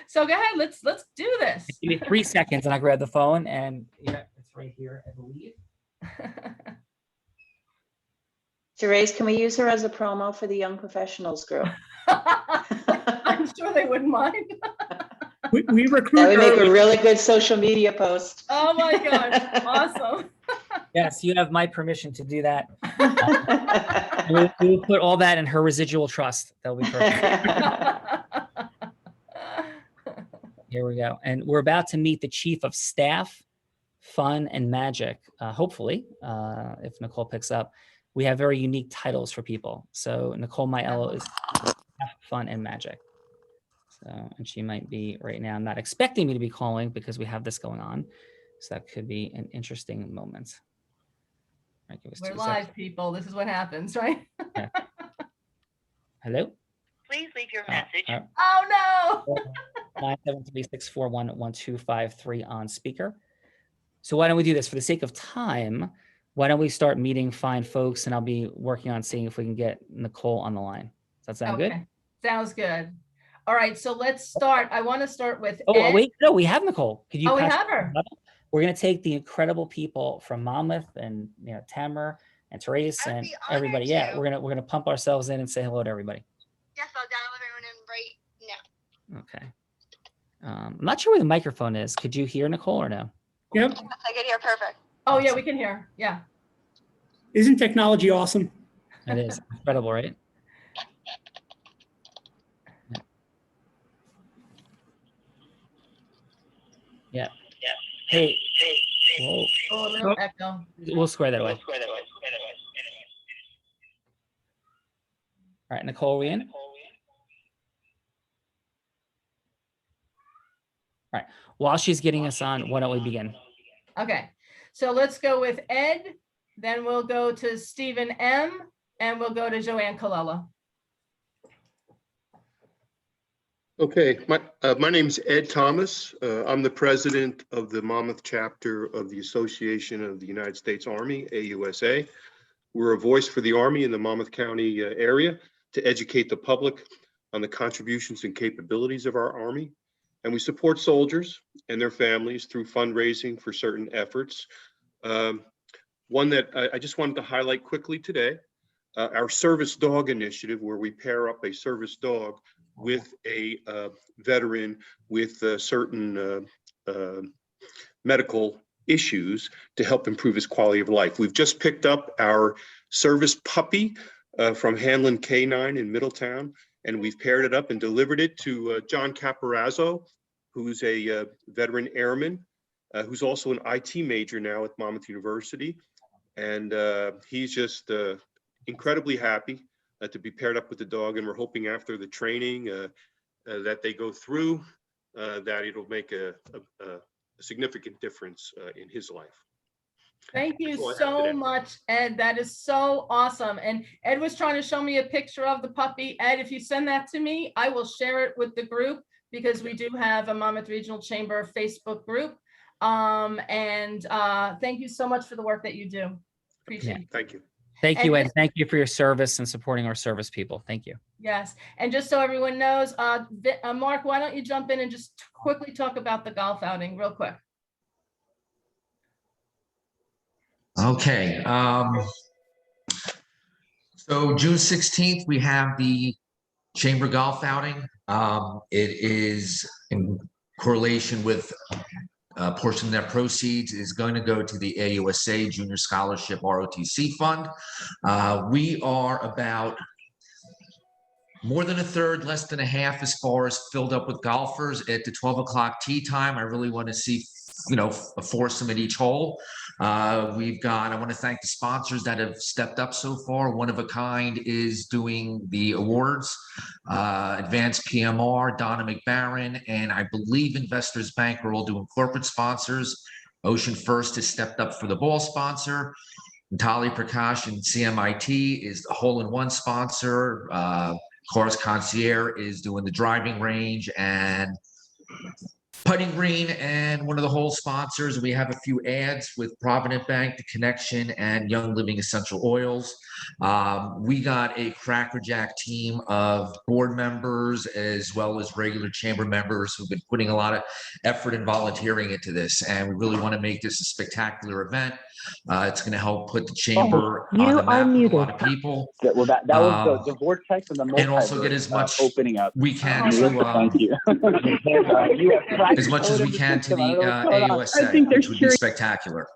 So go ahead, let's do this. Give me 3 seconds and I grab the phone, and yeah, it's right here, I believe. Therese, can we use her as a promo for the Young Professionals group? I'm sure they wouldn't mind. We recruit. That would make a really good social media post. Oh my gosh, awesome. Yes, you have my permission to do that. We'll put all that in her residual trust. That'll be perfect. Here we go. And we're about to meet the Chief of Staff, Fun and Magic. Hopefully, if Nicole picks up. We have very unique titles for people. So Nicole Maiello is Fun and Magic. So, and she might be right now not expecting me to be calling because we have this going on. So that could be an interesting moment. Right, we're live, people. This is what happens, right? Yeah. Hello? Please leave your message. Oh no! 973-641-1253 on speaker. So why don't we do this for the sake of time? Why don't we start meeting fine folks, and I'll be working on seeing if we can get Nicole on the line. Does that sound good? Sounds good. All right, so let's start. I want to start with Ed. Wait, no, we have Nicole. Could you? We have her. we're going to take the incredible people from Monmouth and, you know, Tamer and Therese I'd and be honored everybody. Yeah, to. we're going to pump ourselves in and say hello to everybody. Yes, I'll download everyone in right now. Okay. I'm not sure where the microphone is. Could you hear Nicole or no? Yep. Yes, I can hear perfect. Oh, yeah, we can hear. Yeah. Isn't technology awesome? It is incredible, right? Yeah. Hey. Whoa. Oh, a little echo. We'll square that away. All right, Nicole, are we in? All right. While she's getting us on, why don't we begin? Okay, so let's go with Ed, then we'll go to Stephen M, and we'll go to Joanne Colella. Okay, my name's Ed Thomas. I'm the president of the Monmouth chapter of the Association of the United States Army, AUSA. We're a voice for the Army in the Monmouth County area to educate the public on the contributions and capabilities of our Army. And we support soldiers and their families through fundraising for certain efforts. One that I just wanted to highlight quickly today, our service dog initiative, where we pair up a service dog with a veteran with certain medical issues to help improve his quality of life. We've just picked up our service puppy from Hanlon K9 in Middletown, and we've paired it up and delivered it to John Caparazzo, who's a veteran airman, who's also an IT major now at Monmouth University. And he's just incredibly happy to be paired up with the dog, and we're hoping after the training that they go through, that it'll make a significant difference in his life. Thank you so much, Ed. That is so awesome. And Ed was trying to show me a picture of the puppy. Ed, if you send that to me, I will share it with the group, because we do have a Monmouth Regional Chamber Facebook group. Thank you so much for the work that you do. Appreciate it. Thank you. Thank you, Ed. Thank you for your service and supporting our service people. Thank you. Yes, and just so everyone knows, Mark, why don't you jump in and just quickly talk about the golf outing real quick? Okay. So June 16th, we have the Chamber Golf outing. It is in correlation with a portion of that proceeds is going to go to the AUSA Junior Scholarship ROTC Fund. We are about more than a third, less than a half as far as filled up with golfers at the 12 o'clock tee time. I really want to see, a foursome at each hole. I want to thank the sponsors that have stepped up so far. One of a Kind is doing the awards, Advanced PMR, Donna McBarron, and I believe Investors Bank are all doing corporate sponsors. Ocean First has stepped up for the ball sponsor. Natali Prakash and CMIT is the hole-in-one sponsor. Cars Concierge is doing the driving range and putting green, and one of the whole sponsors. We have a few ads with Provident Bank, The Connection, and Young Living Essential Oils. We got a crackerjack team of board members as well as regular chamber members who've been putting a lot of effort and volunteering into this, and we really want to make this a spectacular event. It's going to help put the chamber on the map with a lot of people. Well, that was the vortex and the multiverse, and also get as much opening up. we can Thank you. as much as we can to the AUSA, which would be spectacular.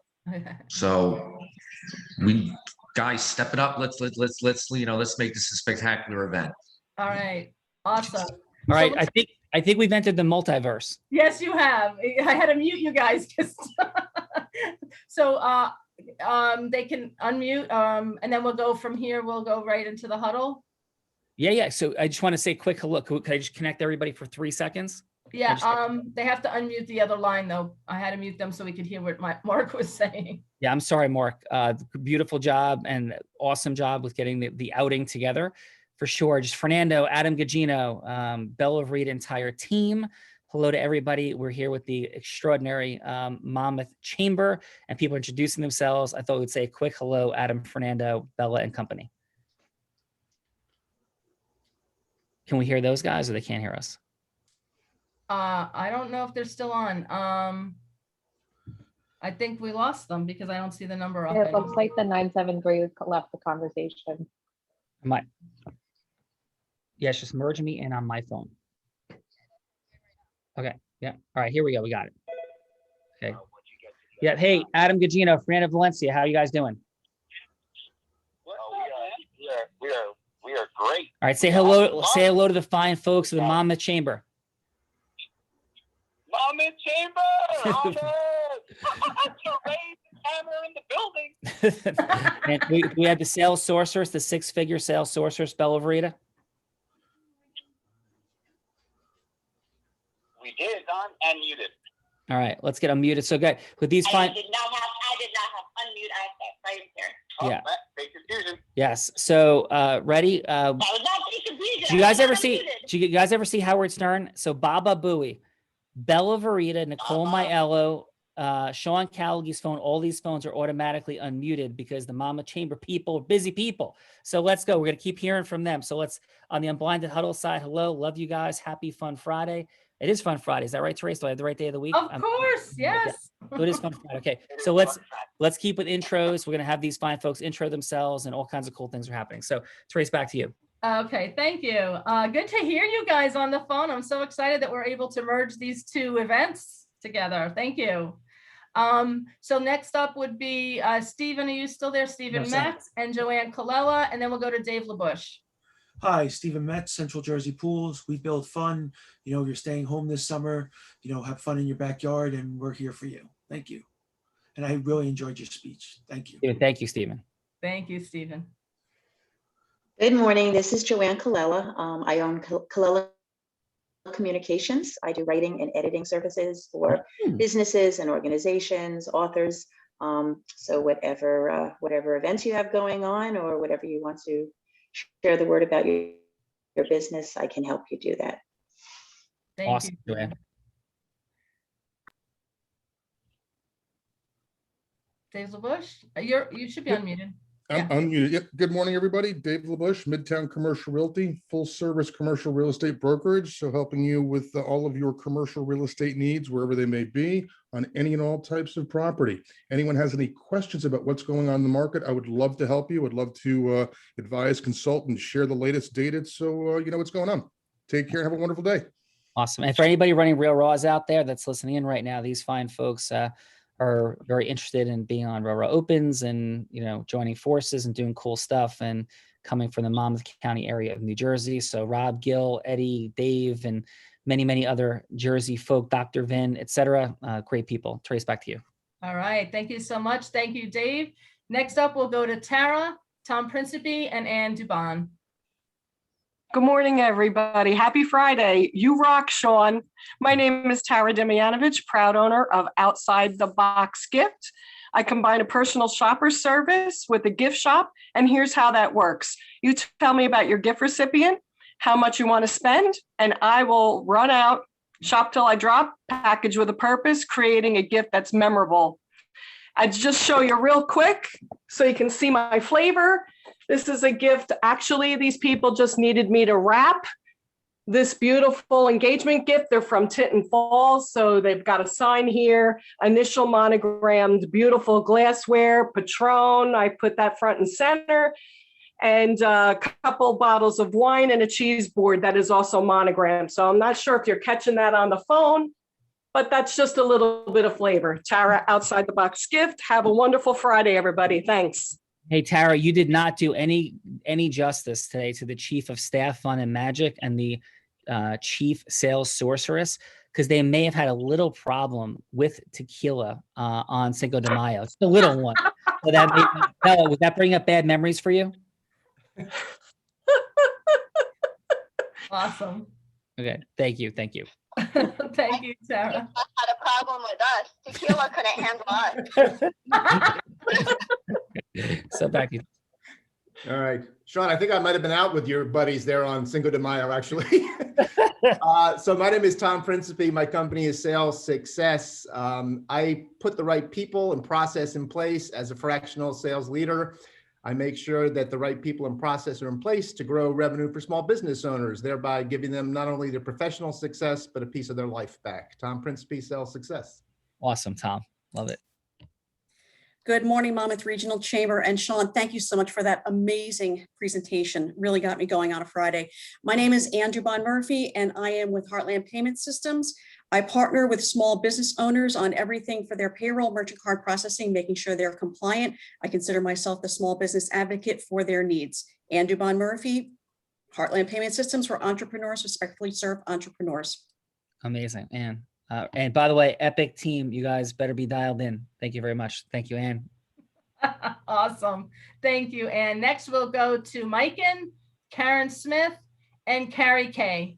So we guys, step it up. Let's make this a spectacular event. All right, awesome. All right, I think we've entered the multiverse. Yes, you have. I had to mute you guys. So they can unmute, and then we'll go from here. We'll go right into the huddle. Yeah. So I just want to say a quick hello. Could I just connect everybody for 3 seconds? Yeah, they have to unmute the other line though. I had to mute them so we could hear what Mark was saying. Yeah, I'm sorry, Mark. Beautiful job and awesome job with getting the outing together. For sure. Just Fernando, Adam Gagino, Bella Reed, entire team. Hello to everybody. We're here with the extraordinary Monmouth Chamber, and people are introducing themselves. I thought we'd say a quick hello, Adam, Fernando, Bella, and company. Can we hear those guys, or they can't hear us? I don't know if they're still on. I think we lost them because I don't see the number up. Yeah, it looks like the 973 left the conversation. My, yes, just merge me in on my phone. Okay, yeah, all right, here we go, we got it. Okay. Yeah, hey, Adam Gugino, Fran of Valencia, how you guys doing? We are great. All right, say hello to the fine folks of the Monmouth Chamber. Monmouth Chamber! Honor! Tamer in the building. And we had the sales sorceress, the 6-figure sales sorceress, Bella Verita. We did, on and muted. All right, let's get unmuted. So good. With these fine. I did not have unmute access. Right there. Yeah. Fake confusion. Yes. So ready? That was not fake confusion. Do you guys I was ever not see? unmuted. Do you guys ever see Howard Stern? So Baba Booey, Bella Verita, Nicole Maiello, Sean Callagy's phone. All these phones are automatically unmuted because the Mama Chamber people are busy people. So let's go. We're gonna keep hearing from them. So let's on the Unblinded Huddle side. Hello, love you guys. Happy Fun Friday. It is Fun Friday. Is that right, Therese? Do I have the right day of the week? Of course, yes. So it is Fun Friday. Okay, so let's keep with intros. We're gonna have these fine folks intro themselves, and all kinds of cool things are happening. So Therese, back to you. Okay, thank you. Good to hear you guys on the phone. I'm so excited that we're able to merge these two events together. Thank you. So next up would be Stephen. Are you still there? Stephen Yes, Metz and Joanne Colella, and then we'll go to Dave LaBush. Hi, Stephen Metz, Central Jersey Pools. We build fun. You know, you're staying home this summer, you know, have fun in your backyard, and we're here for you. Thank you. And I really enjoyed your speech. Thank you. Yeah, thank you, Stephen. Thank you, Stephen. Good morning. This is Joanne Colella. I own Colella Communications. I do writing and editing services for businesses and organizations, authors. So whatever events you have going on or whatever you want to share the word about your business, I can help you do that. Thank Awesome, you. Joanne. Dave LaBush, you should be unmuted. I'm unmuted. Yep. Good morning, everybody. Dave LaBush, Midtown Commercial Realty, full service commercial real estate brokerage. So helping you with all of your commercial real estate needs, wherever they may be, on any and all types of property. Anyone has any questions about what's going on in the market, I would love to help you. I'd love to advise, consult, and share the latest data so you know what's going on. Take care and have a wonderful day. Awesome. And for anybody running Real Raws out there that's listening in right now, these fine folks are very interested in being on Real Raw Opens and, you know, joining forces and doing cool stuff and coming from the Monmouth County area of New Jersey. So Rob, Gil, Eddie, Dave, and many, many other Jersey folk, Dr. Vin, et cetera. Great people. Trace, back to you. All right. Thank you so much. Thank you, Dave. Next up, we'll go to Tara, Tom Principe, and Ann Dubon. Good morning, everybody. Happy Friday. You rock, Sean. My name is Tara Demyanovich, proud owner of Outside the Box Gift. I combine a personal shopper service with a gift shop, and here's how that works. You tell me about your gift recipient, how much you want to spend, and I will run out, shop till I drop, package with a purpose, creating a gift that's memorable. I just show you real quick so you can see my flavor. This is a gift. Actually, these people just needed me to wrap this beautiful engagement gift. They're from Tinton Falls, so they've got a sign here, initial monogrammed, beautiful glassware, Patron. I put that front and center, and a couple bottles of wine and a cheese board that is also monogrammed. So I'm not sure if you're catching that on the phone, but that's just a little bit of flavor. Tara, Outside the Box Gift. Have a wonderful Friday, everybody. Thanks. Hey, Tara, you did not do any justice today to the chief of staff, fun and magic, and the chief sales sorceress, because they may have had a little problem with tequila on Cinco de Mayo. Just a little one. So Bella, would that bring up bad memories for you? Awesome. Okay, thank you. Thank you. Thank you, Tara. Had a problem with us. Tequila couldn't handle us. So back to you. All right, Sean, I think I might have been out with your buddies there on Cinco de Mayo, actually. So my name is Tom Principe. My company is Sales Success. I put the right people and process in place as a fractional sales leader. I make sure that the right people and process are in place to grow revenue for small business owners, thereby giving them not only their professional success, but a piece of their life back. Tom Principe, Sales Success. Awesome, Tom. Love it. Good morning, Monmouth Regional Chamber. And Sean, thank you so much for that amazing presentation. Really got me going on a Friday. My name is Dubon Murphy, and I am with Heartland Payment Systems. I partner with small business owners on everything for their payroll, merchant card processing, making sure they're compliant. I consider myself the small business advocate for their needs. Dubon Murphy, Heartland Payment Systems, for entrepreneurs, respectfully serve entrepreneurs. Amazing, Ann. And by the way, epic team, you guys better be dialed in. Thank you very much. Thank you, Ann. Awesome. Thank you. And next we'll go to Mikan, Karen Smith, and Carrie K.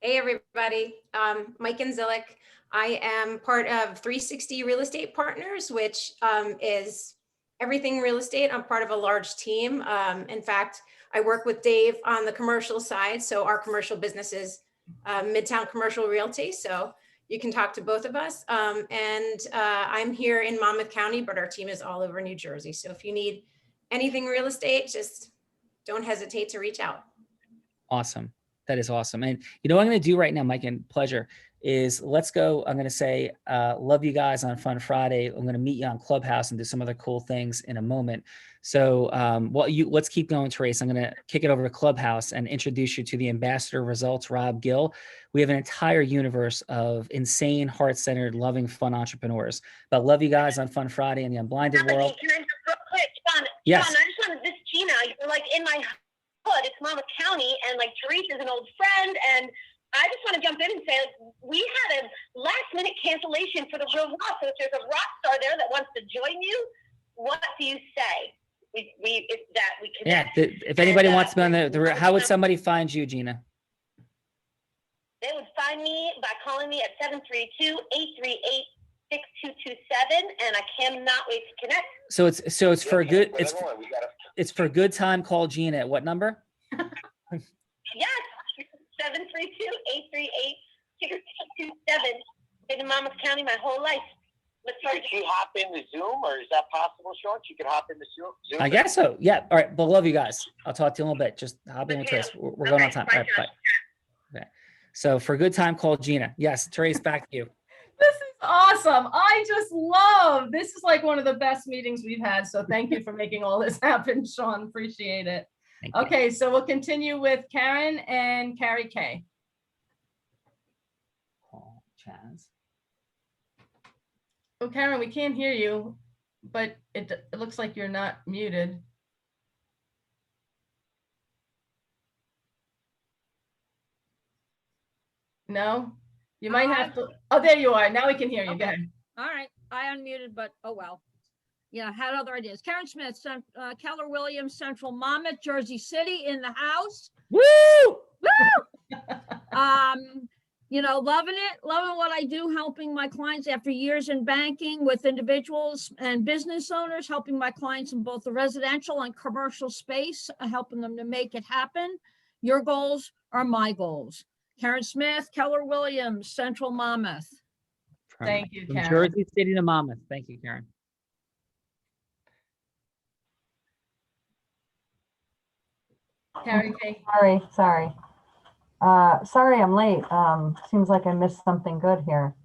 Hey, everybody. Mikan Zillick. I am part of 360 Real Estate Partners, which is everything real estate. I'm part of a large team. In fact, I work with Dave on the commercial side. So our commercial business is Midtown Commercial Realty. So you can talk to both of us. I'm here in Monmouth County, but our team is all over New Jersey. So if you need anything real estate, just don't hesitate to reach out. Awesome. That is awesome. And you know what I'm going to do right now, Mike, and pleasure, is let's go. I'm going to say, love you guys on Fun Friday. I'm going to meet you on Clubhouse and do some other cool things in a moment. So let's keep going, Trace. I'm going to kick it over to Clubhouse and introduce you to the ambassador of results, Rob Gill. We have an entire universe of insane, heart-centered, loving, fun entrepreneurs. But love you guys on Fun Friday in the Unblinded world. Can I just real quick, Sean? Yes. Sean, I just wanted this Gina. You're like in my hood. It's Monmouth County, and like Therese is an old friend, and I just want to jump in and say, like, we had a last-minute cancellation for the Real Raw. So if there's a rock star there that wants to join you, what do you say? We connect. Yeah. If anybody wants to be on the how would somebody find you, Gina? They would find me by calling me at 732-838-6227, and I cannot wait to connect. So it's for a good it's for a good time. Call Gina at what number? Yes, 732-838-6227. Been in Monmouth County my whole life. Could she hop into Zoom, or is that possible, Sean? She could hop into Zoom? I guess so. Yeah. All right. But love you guys. I'll talk to you in a little bit. Just hop in with Trace. We're going on time. All right. Bye. Okay. So for a good time, call Gina. Yes. Trace, back to you. This is awesome. I just love, this is like one of the best meetings we've had. So thank you for making all this happen, Sean. Appreciate it. Okay. So we'll continue with Karen and Carrie K. Chaz. Oh, Karen, we can't hear you, but it looks like you're not muted. No, you might have to. Oh, there you are. Now we can hear you. Okay. Go ahead. All right. I unmuted, but oh well. Yeah, had other ideas. Karen Smith, Keller Williams, Central Monmouth, Jersey City in the house. Woo! Woo! You know, loving what I do, helping my clients after years in banking with individuals and business owners, helping my clients in both the residential and commercial space, helping them to make it happen. Your goals are my goals. Karen Smith, Keller Williams, Central Monmouth. Thank you, From Karen. Jersey City to Monmouth. Thank you, Karen. Carrie K. Sorry, I'm late. Seems like I missed something good here.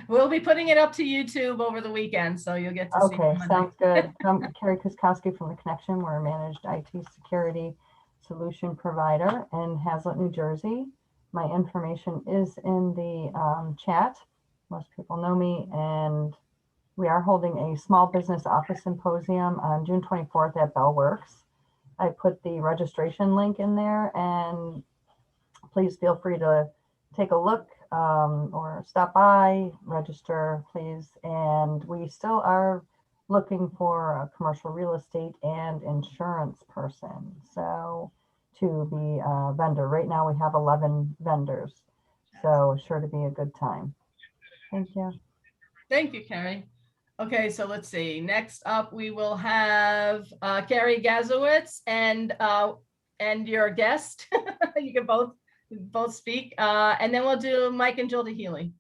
We'll be putting it up to YouTube over the weekend, so you'll get to see it Okay, Monday. sounds good. I'm Kerri Kuczkowski from The Connection. We're a managed IT security solution provider in Hazlet, New Jersey. My information is in the chat. Most people know me, and we are holding a small business office symposium on June 24th at Bellworks. I put the registration link in there, and please feel free to take a look or stop by, register, please. And we still are looking for a commercial real estate and insurance person. So to be a vendor. Right now we have 11 vendors. So sure to be a good time. Thank you. Thank you, Carrie. Okay, so let's see. Next up, we will have Kerri Gazerwitz and your guest. You can both speak, and then we'll do Mike and Gilda Healy.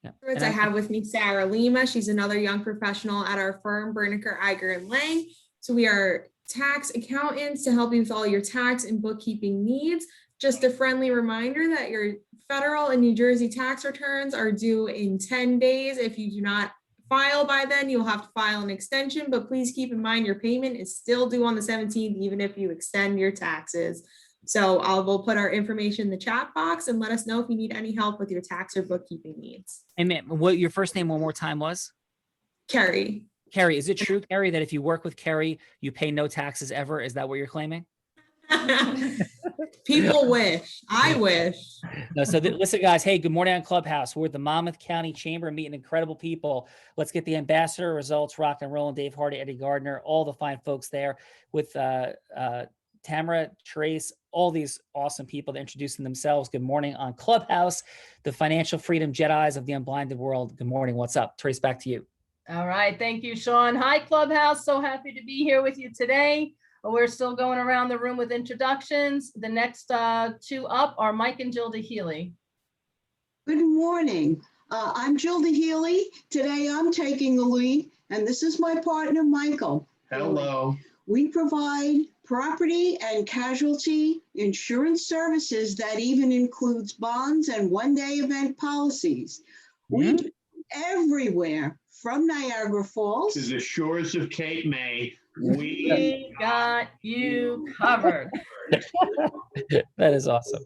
I have with me Sarah Lima. She's another young professional at our firm, Bernicker, Eiger, and Lang. So we are tax accountants to help you with all your tax and bookkeeping needs. Just a friendly reminder that your federal and New Jersey tax returns are due in 10 days. If you do not file by then, you'll have to file an extension, but please keep in mind your payment is still due on the 17th, even if you extend your taxes. So we'll put our information in the chat box and let us know if you need any help with your tax or bookkeeping needs. And ma'am, what your first name one more time was? Kerri. Kerri, is it true, Kerri, that if you work with Kerri, you pay no taxes ever? Is that what you're claiming? People wish. I wish. No, so listen, guys. Hey, good morning on Clubhouse. We're at the Monmouth County Chamber meeting incredible people. Let's get the ambassador results, rock and roll, and Dave Hardy, Eddie Gardner, all the fine folks there with Tamara, Trace, all these awesome people that introducing themselves. Good morning on Clubhouse, the financial freedom Jedis of the unblinded world. Good morning. What's up? Trace, back to you. All right. Thank you, Sean. Hi, Clubhouse. So happy to be here with you today. We're still going around the room with introductions. The next two up are Mike and Gilda Healy. Good morning. I'm Gilda Healy. Today I'm taking the lead, and this is my partner, Michael. Hello. We provide property and casualty insurance services that even includes bonds and one-day event policies. We do everywhere from Niagara Falls To the shores of Cape May. We got you covered. That is awesome.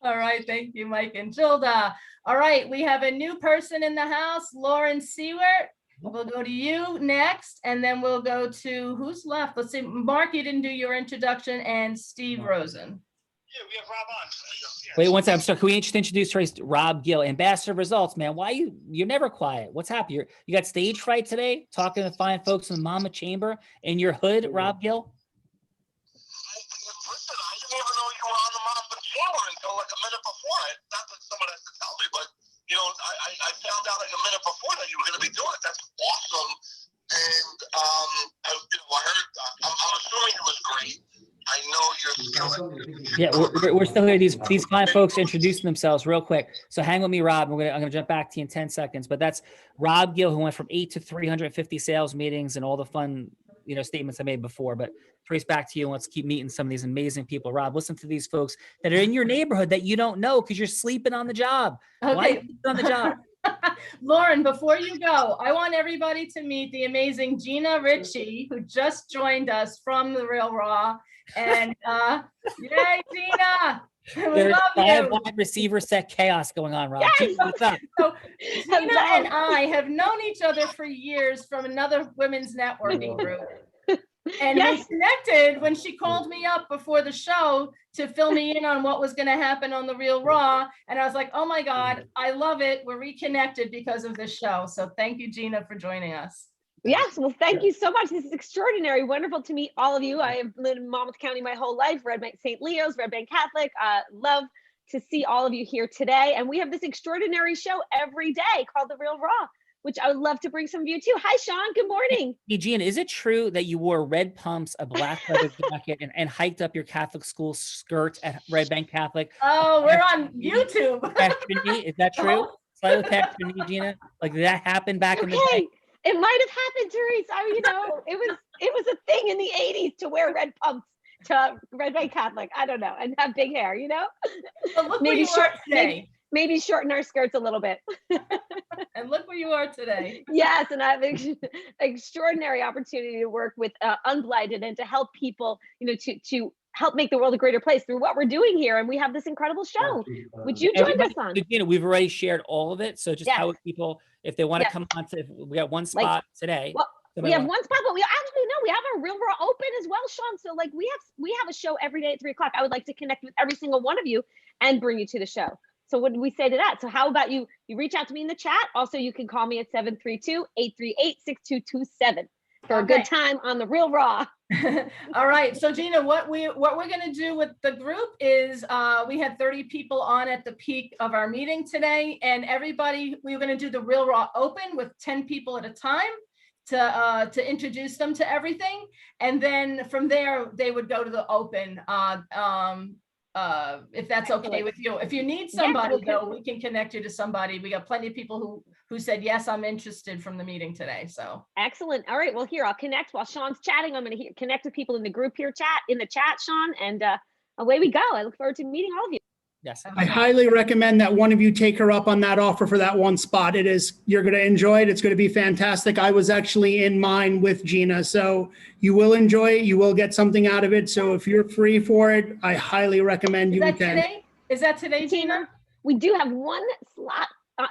All right. Thank you, Mike and Gilda. All right. We have a new person in the house, Lauren Seward. We'll go to you next, and then we'll go to who's left. Let's see. Mark, you didn't do your introduction, and Steve Rosen. Yeah, we have Rob on. Wait, one second. So can we introduce Trace? Rob Gill, ambassador of results, man. Why you're never quiet? What's happening? You got stage fright today? Talking to fine folks in the Mama Chamber in your hood, Rob Gill? Listen, I didn't even know you were on the Mama Chamber until like a minute before. Not that someone has to tell me, but you know, I found out like a minute before that you were going to be doing it. That's awesome. And I heard. I'm assuming it was great. I know you're. Yeah, we're still here. These fine folks introducing themselves real quick. So hang with me, Rob. I'm gonna jump back to you in 10 seconds. But that's Rob Gill, who went from 8 to 350 sales meetings and all the fun, statements I made before. But Trace, back to you. And let's keep meeting some of these amazing people. Rob, listen to these folks that are in your neighborhood that you don't know because you're sleeping on the job. Okay. Why are you sleeping on the job? Lauren, before you go, I want everybody to meet the amazing Gina Ritchie, who just joined us from the Real Raw. And yay, Gina! We There's love five you. wide receiver set chaos going on, Rob. Yes! Gina, what's up? So Gina and I have known each other for years from another women's networking group. And we connected when she called me up before the show to fill me in on what was going to happen on the Real Raw. And I was like, oh my God, I love it. We're reconnected because of this show. So thank you, Gina, for joining us. Yes, well, thank you so much. This is extraordinary. Wonderful to meet all of you. I have lived in Monmouth County my whole life, Red Bank St. Leo's, Red Bank Catholic. Love to see all of you here today. And we have this extraordinary show every day called The Real Raw, which I would love to bring some of you to. Hi, Sean. Good morning. Hey, Gina, is it true that you wore red pumps, a black leather jacket, and hiked up your Catholic school skirt at Red Bank Catholic? Oh, we're on YouTube. Is that true? Slightly past your knee, Gina? Like, did that happen back in the day? It might have happened, Therese. It was a thing in the 80s to wear red pumps to Red Bank Catholic. I don't know, and have big hair, But look where you are today. Maybe shorten our skirts a little bit. And look where you are today. Yes, and I have an extraordinary opportunity to work with Unblinded and to help people, to help make the world a greater place through what we're doing here. And we have this incredible show, which you joined us on. Gina, we've already shared all of it. So just how would people, if they want to come on to, we got one spot today. Well, we have one spot, but we actually know we have our Real Raw open as well, Sean. So we have a show every day at 3 o'clock. I would like to connect with every single one of you and bring you to the show. So what did we say to that? So how about you reach out to me in the chat. Also, you can call me at 732-838-6227 for a good time on the Real Raw. All right. So Gina, what we're going to do with the group is we had 30 people on at the peak of our meeting today, and everybody, we were going to do the Real Raw open with 10 people at a time to introduce them to everything. And then from there, they would go to the open. If that's okay with you. If you need somebody, though, we can connect you to somebody. We got plenty of people who said, yes, I'm interested from the meeting today. So excellent. All right. Well, here, I'll connect while Sean's chatting. I'm going to connect with people in the group here, in the chat, Sean, and away we go. I look forward to meeting all of you. Yes. I highly recommend that one of you take her up on that offer for that one spot. You're going to enjoy it. It's going to be fantastic. I was actually in mine with Gina, so you will enjoy it. You will get something out of it. So if you're free for it, I highly recommend you attend. Today? Is that today, Gina? We do have one slot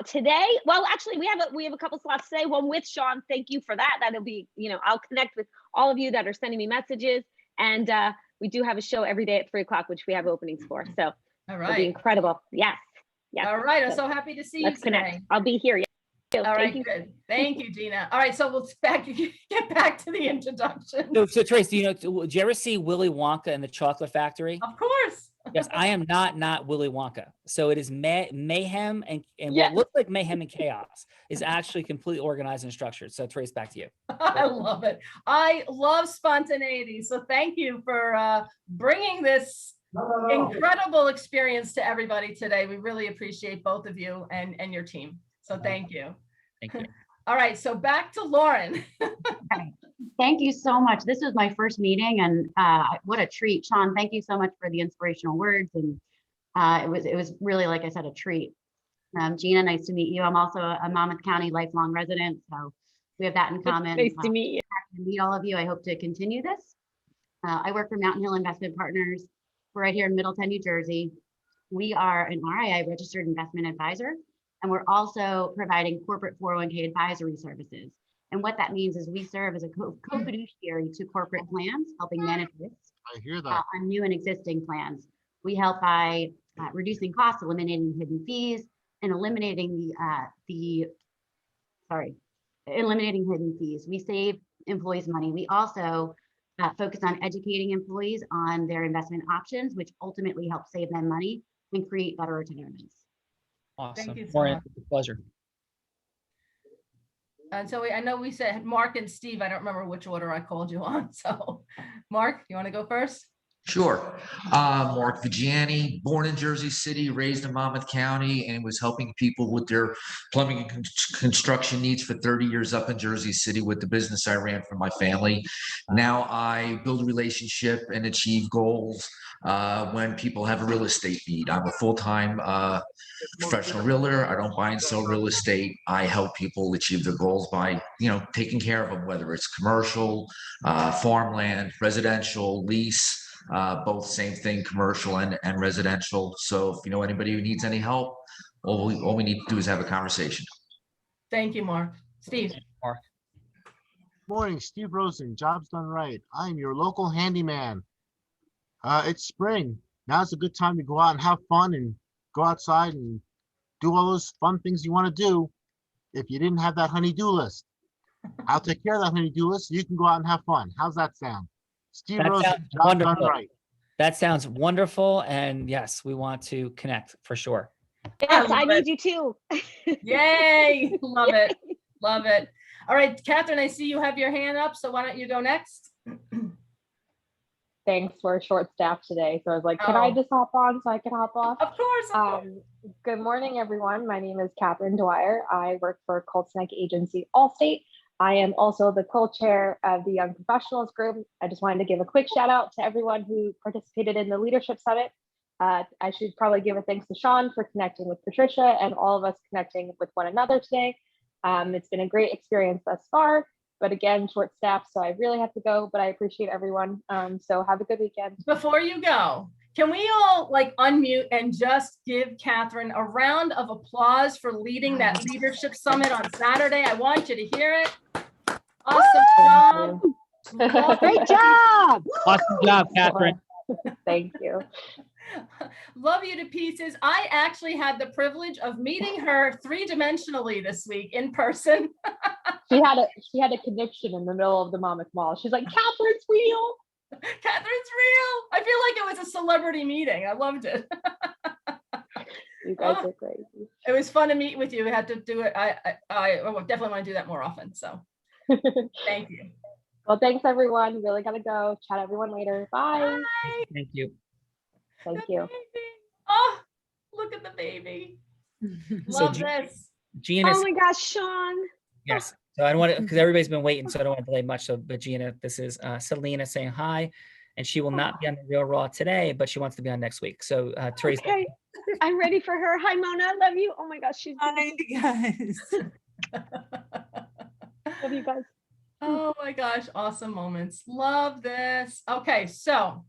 today. Well, actually, we have a couple slots today. One with Sean. Thank you for that. That'll be, I'll connect with all of you that are sending me messages. And we do have a show every day at 3 o'clock, which we have openings for. So all it'll be right. incredible. Yes. Yes. All right. I'm so happy to see you Let's connect. today. I'll be here. Yeah. All right, Thank you. good. Thank you, Gina. All right, so we'll get back to the introduction. So Trace, did you ever see Willy Wonka and the Chocolate Factory? Of course. Yes, I am not Willy Wonka. So it is mayhem and Yes. what looks like mayhem and chaos is actually completely organized and structured. So Trace, back to you. I love it. I love spontaneity. So thank you for bringing this incredible experience to everybody today. We really appreciate both of you and your team. So thank you. Thank you. All right, so back to Lauren. Thank you so much. This was my first meeting, and what a treat. Sean, thank you so much for the inspirational words. And it was really, like I said, a treat. Gina, nice to meet you. I'm also a Monmouth County lifelong resident, so we have that in common. Nice to meet you. Happy to meet all of you. I hope to continue this. I work for Mountain Hill Investment Partners. We're right here in Middletown, New Jersey. We are an RIA registered investment advisor, and we're also providing corporate 401k advisory services. And what that means is we serve as a co-fiduciary to corporate plans, helping manage risks on new and existing plans. We help by reducing costs, eliminating hidden fees, and eliminating eliminating hidden fees. We save employees money. We also focus on educating employees on their investment options, which ultimately help save them money and create better retirements. Awesome. Thank you so Lauren, much. it's a pleasure. And so I know we said Mark and Steve. I don't remember which order I called you on. So Mark, you want to go first? Sure. Mark Vigiani, born in Jersey City, raised in Monmouth County, and was helping people with their plumbing and construction needs for 30 years up in Jersey City with the business I ran for my family. Now I build relationship and achieve goals when people have a real estate need. I'm a full-time professional realtor. I don't buy and sell real estate. I help people achieve their goals by, taking care of them, whether it's commercial, farmland, residential, lease. Both same thing, commercial and residential. So if you know anybody who needs any help, all we need to do is have a conversation. Thank you, Mark. Steve. Mark. Morning, Steve Rosen, Jobs Done Right. I'm your local handyman. It's spring. Now's a good time to go out and have fun and go outside and do all those fun things you want to do. If you didn't have that honey-do list, I'll take care of that honey-do list so you can go out and have fun. How's that sound? Steve That Rosen, sounds Jobs Done wonderful. Right. That sounds wonderful. And yes, we want to connect for sure. Yes, I need you too. Yay. Love it. Love it. All right, Kathrine, I see you have your hand up. So why don't you go next? Thanks, we're short staffed today. So I was like, can I just hop on so I can hop off? Of course. Good morning, everyone. My name is Kathrine Dwyer. I work for Colts agency Allstate. I am also the co-chair of the Young Professionals Group. I just wanted to give a quick shout out to everyone who participated in the Leadership Summit. I should probably give a thanks to Sean for connecting with Patricia and all of us connecting with one another today. It's been a great experience thus far, but again, short staffed, so I really have to go, but I appreciate everyone. So have a good weekend. Before you go, can we all unmute and just give Kathrine a round of applause for leading that leadership summit on Saturday? I want you to hear it. Awesome job. Great job. Awesome job, Kathrine. Thank you. Love you to pieces. I actually had the privilege of meeting her 3-dimensionally this week in person. She had a connection in the middle of the Monmouth Mall. She's like, Kathrine's real. Kathrine's real. I feel like it was a celebrity meeting. I loved it. You guys are crazy. It was fun to meet with you. We had to do it. I definitely want to do that more often. So thank you. Well, thanks everyone. Really gotta go. Chat everyone later. Bye. Bye. Thank you. Thank you. Oh, look at the baby. Love this. Gina. Oh my gosh, Sean. Yes. So I don't want to, because everybody's been waiting, so I don't want to delay much. So, but Gina, this is Selena saying hi. and she will not be on the Real Raw today, but she wants to be on next week. So Teresa. Okay, I'm ready for her. Hi, Mona. I love you. Oh my gosh, she's Hi, guys. love you guys. Oh my gosh, awesome moments. Love this. Okay, so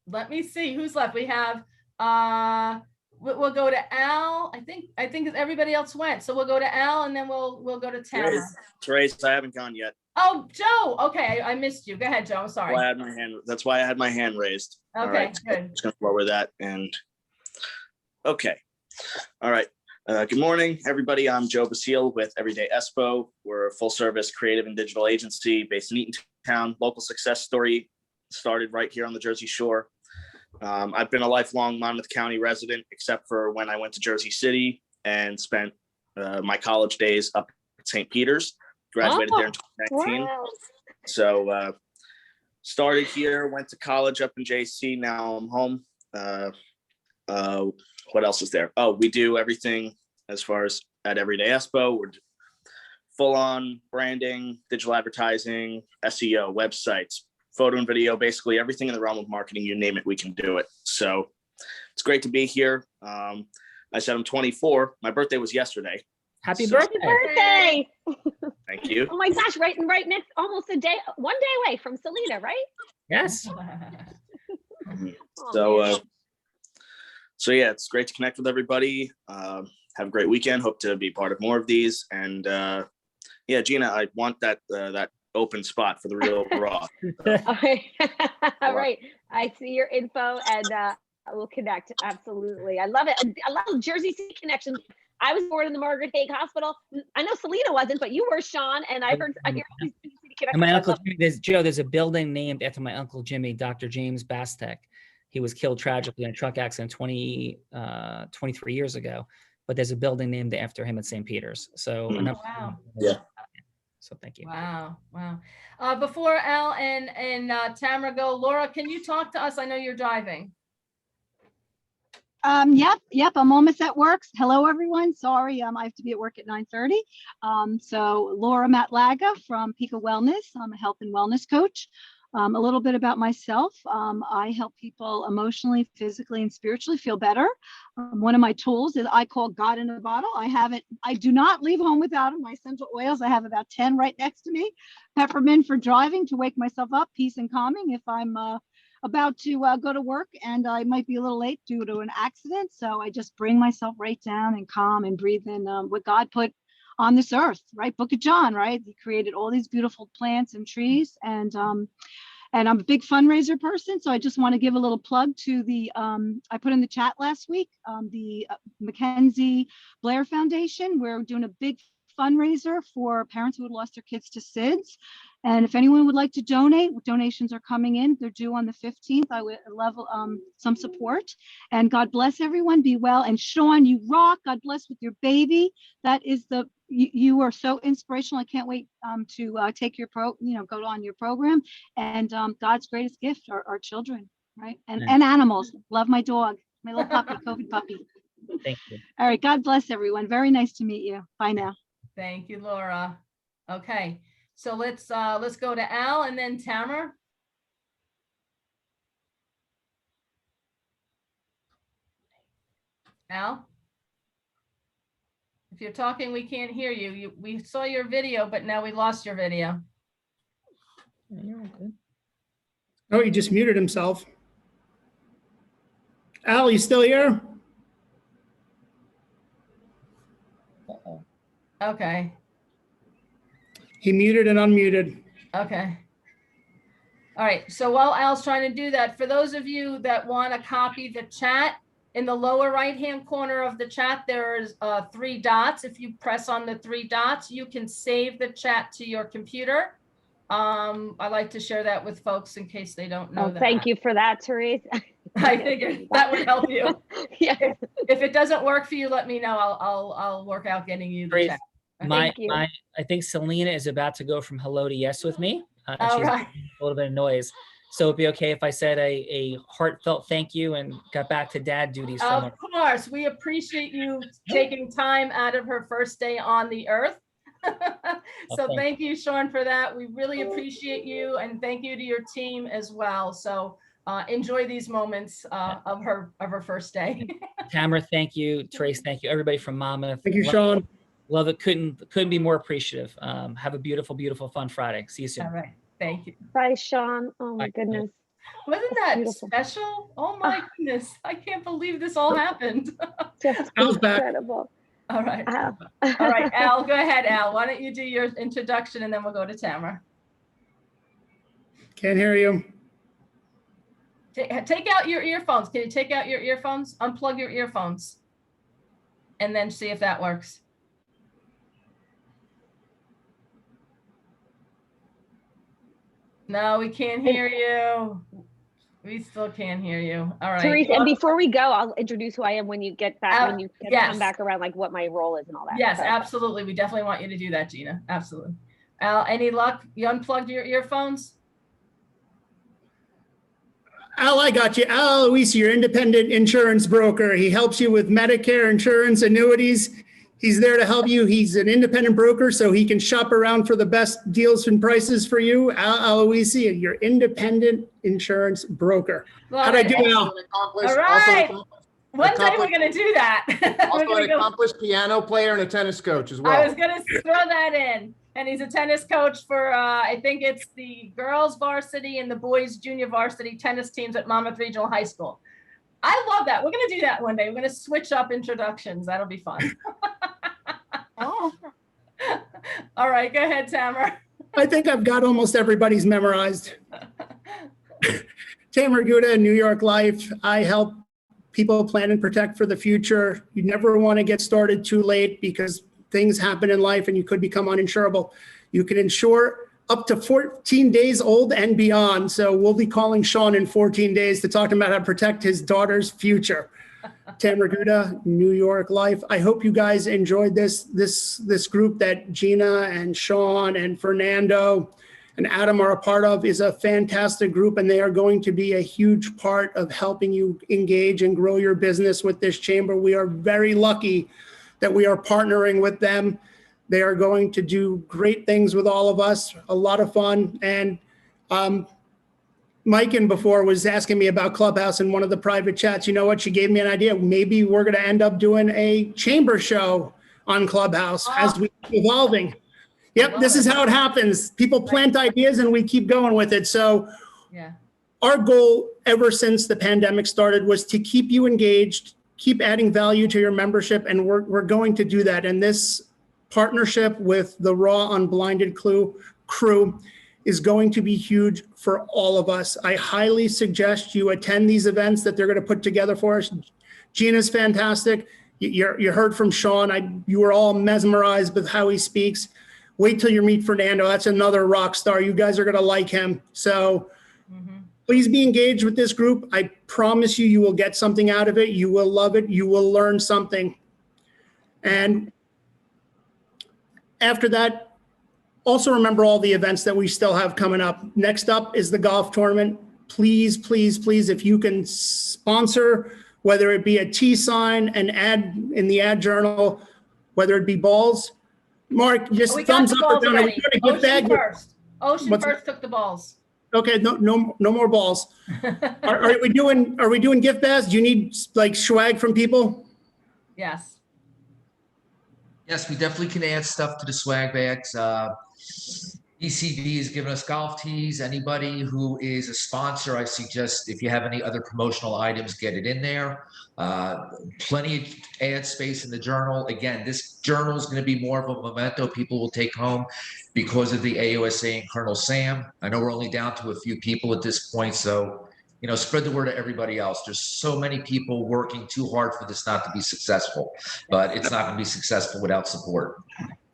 let me see who's left. We have we'll go to Al. I think everybody else went. So we'll go to Al and then we'll go to Tamer. Trace, I haven't gone yet. Oh, Joe. Okay, I missed you. Go ahead, Joe. I'm sorry. That's why I had my hand raised. Okay, all right. good. Just gonna lower that and okay. All right. Good morning, everybody. I'm Joe Basile with EveryDayEspo. We're a full-service creative and digital agency based in Eatontown. Local success story started right here on the Jersey Shore. I've been a lifelong Monmouth County resident, except for when I went to Jersey City and spent my college days up at St. Peter's. Graduated there in 2019. Wow. So started here, went to college up in JC. Now I'm home. What else is there? Oh, we do everything as far as at EveryDayEspo. We're full on branding, digital advertising, SEO, websites, photo and video, basically everything in the realm of marketing, you name it, we can do it. So it's great to be here. I said I'm 24. My birthday was yesterday. Happy birthday. Birthday. Thank you. Oh my gosh, right next, almost one day away from Selena, right? Yes. So yeah, it's great to connect with everybody. Have a great weekend. Hope to be part of more of these. And yeah, Gina, I want that open spot for the Real Raw. All right. I see your info and we'll connect. Absolutely. I love it. I love Jersey City connection. I was born in the Margaret Haig Hospital. I know Selena wasn't, but you were, Sean. And I hear all these Jersey City connections. And my uncle Jimmy, there's a building named after my uncle Jimmy, Dr. James Bastek. He was killed tragically in a truck accident 23 years ago, but there's a building named after him at St. Peter's. So wow. Yeah. So thank you. Wow. Before Al and Tamer go, Laura, can you talk to us? I know you're driving. Yep. I'm almost at work. Hello, everyone. Sorry, I have to be at work at 9:30. So Laura Matlaga from Pico Wellness. I'm a health and wellness coach. A little bit about myself. I help people emotionally, physically, and spiritually feel better. One of my tools is I call God in a bottle. I do not leave home without them. My essential oils, I have about 10 right next to me. Peppermint for driving to wake myself up, peace and calming if I'm about to go to work and I might be a little late due to an accident. So I just bring myself right down and calm and breathe in what God put on this earth, right? Book of John, right? He created all these beautiful plants and trees, and I'm a big fundraiser person. So I just want to give a little plug to the, I put in the chat last week, the Mackenzie Blair Foundation. We're doing a big fundraiser for parents who had lost their kids to SIDS. And if anyone would like to donate, donations are coming in. They're due on the 15th. I would love some support. And God bless everyone. Be well. And Sean, you rock. God bless with your baby. That is you are so inspirational. I can't wait to take your go on your program. And God's greatest gift are our children, right? And animals. Love my dog, my little puppy, COVID puppy. Thank you. All right. God bless everyone. Very nice to meet you. Bye now. Thank you, Laura. Okay. So let's go to Al and then Tamer. Al, if you're talking, we can't hear you. We saw your video, but now we lost your video. Oh, he just muted himself. Al, you still here? Okay. He muted and unmuted. Okay. All right. So while Al's trying to do that, for those of you that want to copy the chat, in the lower right-hand corner of the chat, there's 3 dots. If you press on the 3 dots, you can save the chat to your computer. I like to share that with folks in case they don't know that. Thank you for that, Therese. I figured that would help you. Yeah. If it doesn't work for you, let me know. I'll work out getting you the chat. I think Selena is about to go from hello to yes with me. And All she's right. making a little bit of noise. So it'd be okay if I said a heartfelt thank you and got back to dad duties. Of course, we appreciate you taking time out of her first day on the earth So thank you, Sean, for that. We really appreciate you, and thank you to your team as well. So enjoy these moments of her first day. Tamer, thank you. Trace, thank you. Everybody from Monmouth. Thank you, Sean. Love it. Couldn't be more appreciative. Have a beautiful, beautiful, fun Friday. See you soon. All right. Thank you. Bye, Sean. Oh my Bye. goodness. Wasn't that special? Oh my goodness. I can't believe this all happened. Just Al's back. incredible. All right. All right, Al, go ahead, Al. Why don't you do your introduction and then we'll go to Tamer. Can't hear you. Take out your earphones. Can you take out your earphones? Unplug your earphones and then see if that works. No, we can't hear you. We still can't hear you. All right. Therese, and before we go, I'll introduce who I am when you get back, when you yes. come back around, like what my role is and all that. Yes, So- absolutely. We definitely want you to do that, Gina. Absolutely. Al, any luck? You unplugged your earphones? Al, I got you. Al Aloisi, your independent insurance broker. He helps you with Medicare, insurance, annuities. He's there to help you. He's an independent broker, so he can shop around for the best deals and prices for you. Al Aloisi, your independent insurance broker. Love How'd I it. do, Al? All right. One day we're going to do that. Also an accomplished piano player and a tennis coach as well. I was going to throw that in. And he's a tennis coach for, I think it's the girls varsity and the boys junior varsity tennis teams at Monmouth Regional High School. I love that. We're going to do that one day. We're going to switch up introductions. That'll be fun. Oh. All right, go ahead, Tamer. I think I've got almost everybody's memorized. Tamer Gouda, New York Life. I help people plan and protect for the future. You never want to get started too late because things happen in life and you could become uninsurable. You can insure up to 14 days old and beyond. So we'll be calling Sean in 14 days to talk about how to protect his daughter's future. Tamer Gouda, New York Life. I hope you guys enjoyed this group that Gina and Sean and Fernando and Adam are a part of. Is a fantastic group, and they are going to be a huge part of helping you engage and grow your business with this chamber. We are very lucky that we are partnering with them. They are going to do great things with all of us, a lot of fun. And Mike in before was asking me about Clubhouse in one of the private chats. You know what? She gave me an idea. Maybe we're going to end up doing a chamber show on Clubhouse as we keep evolving. Yep, this is how it happens. People plant ideas and we keep going with it. So yeah, our goal ever since the pandemic started was to keep you engaged, keep adding value to your membership, and we're going to do that. And this partnership with the Raw Unblinded crew is going to be huge for all of us. I highly suggest you attend these events that they're going to put together for us. Gina's fantastic. You heard from Sean. You were all mesmerized with how he speaks. Wait till you meet Fernando. That's another rock star. You guys are going to like him. So please be engaged with this group. I promise you, you will get something out of it. You will love it. You will learn something. And after that, also remember all the events that we still have coming up. Next up is the golf tournament. Please, please, please, if you can sponsor, whether it be a T sign, an ad in the ad journal, whether it be balls. Mark, just thumbs up or down. Are we doing a gift bag? Ocean First took the balls. Okay, no more balls. Are we doing gift bags? Do you need like swag from people? Yes. Yes, we definitely can add stuff to the swag bags. ECB has given us golf tees. Anybody who is a sponsor, I suggest if you have any other promotional items, get it in there. Plenty of ad space in the journal. Again, this journal is going to be more of a memento people will take home because of the AUSA and Colonel Sam. I know we're only down to a few people at this point, so spread the word to everybody else. There's so many people working too hard for this not to be successful, but it's not going to be successful without support.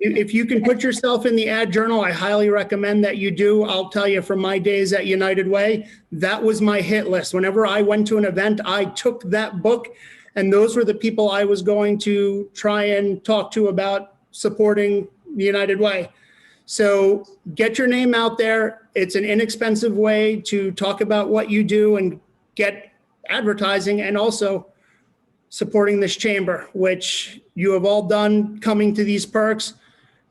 If you can put yourself in the ad journal, I highly recommend that you do. I'll tell you from my days at United Way, that was my hit list. Whenever I went to an event, I took that book, and those were the people I was going to try and talk to about supporting the United Way. So get your name out there. It's an inexpensive way to talk about what you do and get advertising, and also supporting this chamber, which you have all done coming to these perks.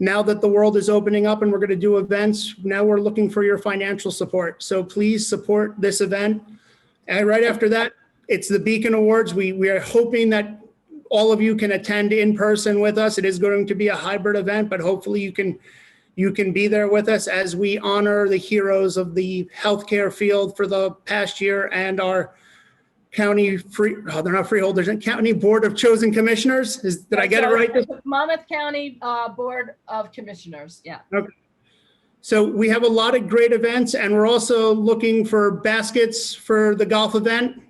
now that the world is opening up and we're going to do events, now we're looking for your financial support. So please support this event. And right after that, it's the Beacon Awards. We are hoping that all of you can attend in person with us. It is going to be a hybrid event, but hopefully you can be there with us as we honor the heroes of the healthcare field for the past year and our county they're not freeholders, and county board of chosen commissioners. Did I get it right? Monmouth County Board of Commissioners. Yeah. Okay. So we have a lot of great events, and we're also looking for baskets for the golf event.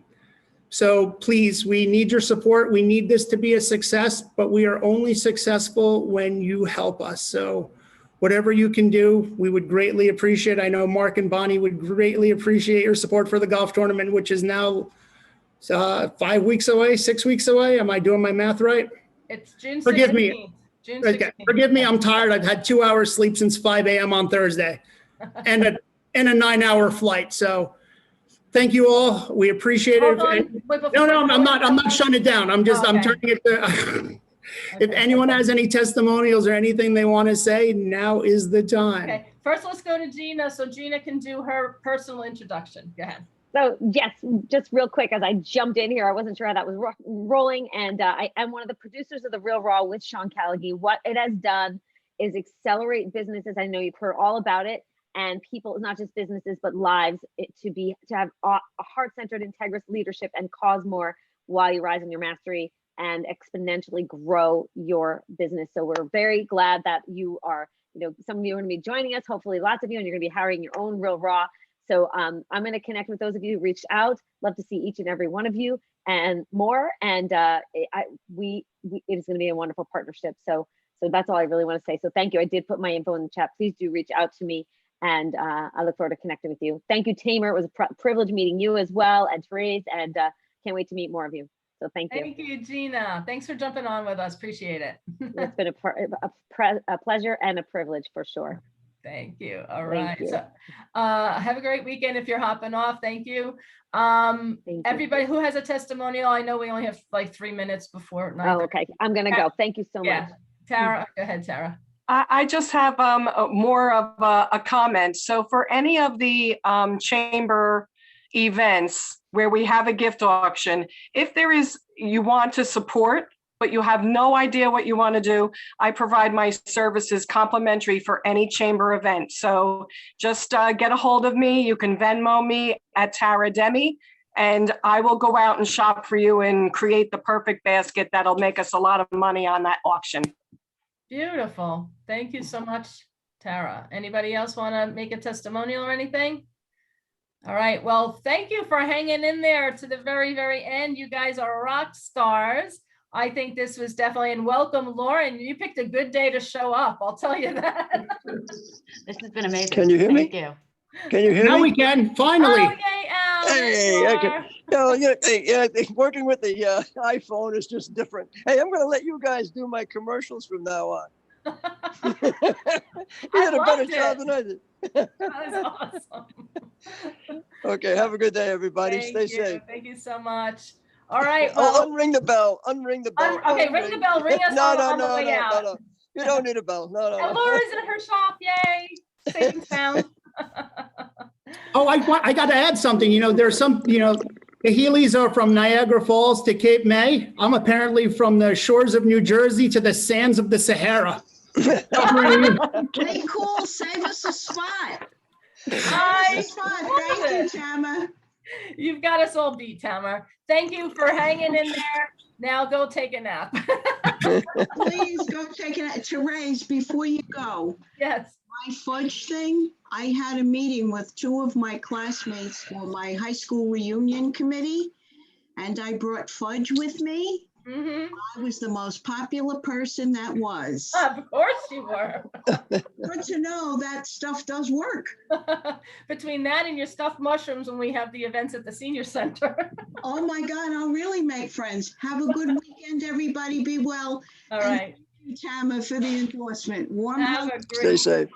So please, we need your support. We need this to be a success, but we are only successful when you help us. So whatever you can do, we would greatly appreciate. I know Mark and Bonnie would greatly appreciate your support for the golf tournament, which is now 5 weeks away, 6 weeks away. Am I doing my math right? It's June 16th. Forgive me. June Okay. 16th. Forgive me, I'm tired. I've had 2 hours sleep since 5 a.m. on Thursday and a 9-hour flight. So thank you all. We appreciate it. No, I'm not shutting it down. I'm turning it to, if anyone has any testimonials or anything they want to say, now is the time. Okay, first let's go to Gina so Gina can do her personal introduction. Go ahead. So yes, just real quick, as I jumped in here, I wasn't sure how that was rolling. And I am one of the producers of The Real Raw with Sean Callagy. What it has done is accelerate businesses. I know you've heard all about it, and people, not just businesses, but lives, to have a heart-centered, integrous leadership and cause more while you rise in your mastery and exponentially grow your business. So we're very glad that you are, some of you are going to be joining us, hopefully lots of you, and you're going to be hiring your own Real Raw. So I'm going to connect with those of you who reached out. Love to see each and every one of you and more. And it is going to be a wonderful partnership. So that's all I really want to say. So thank you. I did put my info in the chat. Please do reach out to me. And I look forward to connecting with you. Thank you, Tamer. It was a privilege meeting you as well, and Therese, and can't wait to meet more of you. So thank you. Thank you, Gina. Thanks for jumping on with us. Appreciate it. It's been a pleasure and a privilege for sure. Thank you. All right. You. So have a great weekend if you're hopping off. Thank you. Everybody who has a testimonial, I know we only have like 3 minutes before 9. Oh, okay. I'm going to go. Thank you so much. Tara, go ahead, Tara. I just have more of a comment. So for any of the chamber events where we have a gift auction, if you want to support, but you have no idea what you want to do, I provide my services complimentary for any chamber event. So just get a hold of me. You can Venmo me at Tara Demi, and I will go out and shop for you and create the perfect basket that'll make us a lot of money on that auction. Beautiful. Thank you so much, Tara. Anybody else want to make a testimonial or anything? All right. Well, thank you for hanging in there to the very, very end. You guys are rock stars. I think this was definitely, and welcome, Lauren. You picked a good day to show up. I'll tell you that. This has been amazing. Can you hear me? Thank you. Can you hear now me? We can, finally. Oh, yay, Al. Hey, okay. Working with the iPhone is just different. Hey, I'm going to let you guys do my commercials from now on. You did a better job than I did. That was awesome. Okay, have a good day, everybody. Stay Thank you. safe. Thank you so much. All right. Well, unring the bell. Unring the bell. Okay, ring the bell. Ring us on the way out. No. You don't need a bell. No. And Laura's at her shop. Yay. Saving sound. Oh, I got to add something. There's some, the Healys are from Niagara Falls to Cape May. I'm apparently from the shores of New Jersey to the sands of the Sahara. Play cool. Save us a spot. Thank you, Tamer. You've got us all beat, Tamer. Thank you for hanging in there. Now go take a nap. Please go take a nap. Therese, before you go. Yes. My fudge thing, I had a meeting with 2 of my classmates for my high school reunion committee, and I brought fudge with me. Mm-hmm. I was the most popular person that was. Of course you were. Good to know that stuff does work. Between that and your stuffed mushrooms when we have the events at the senior center. Oh my God, I'll really make friends. Have a good weekend, everybody. Be well. All right. Thank you, Tamer, for the endorsement. Warm hug. Stay safe.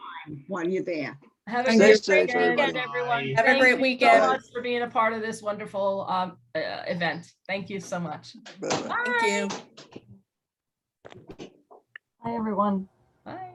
While you're there. Have a Stay great safe, weekend, everybody. everyone. Have a great Thank you weekend. so much for being a part of this wonderful event. Thank you so much. Bye-bye. Thank you. Hi, everyone. Bye.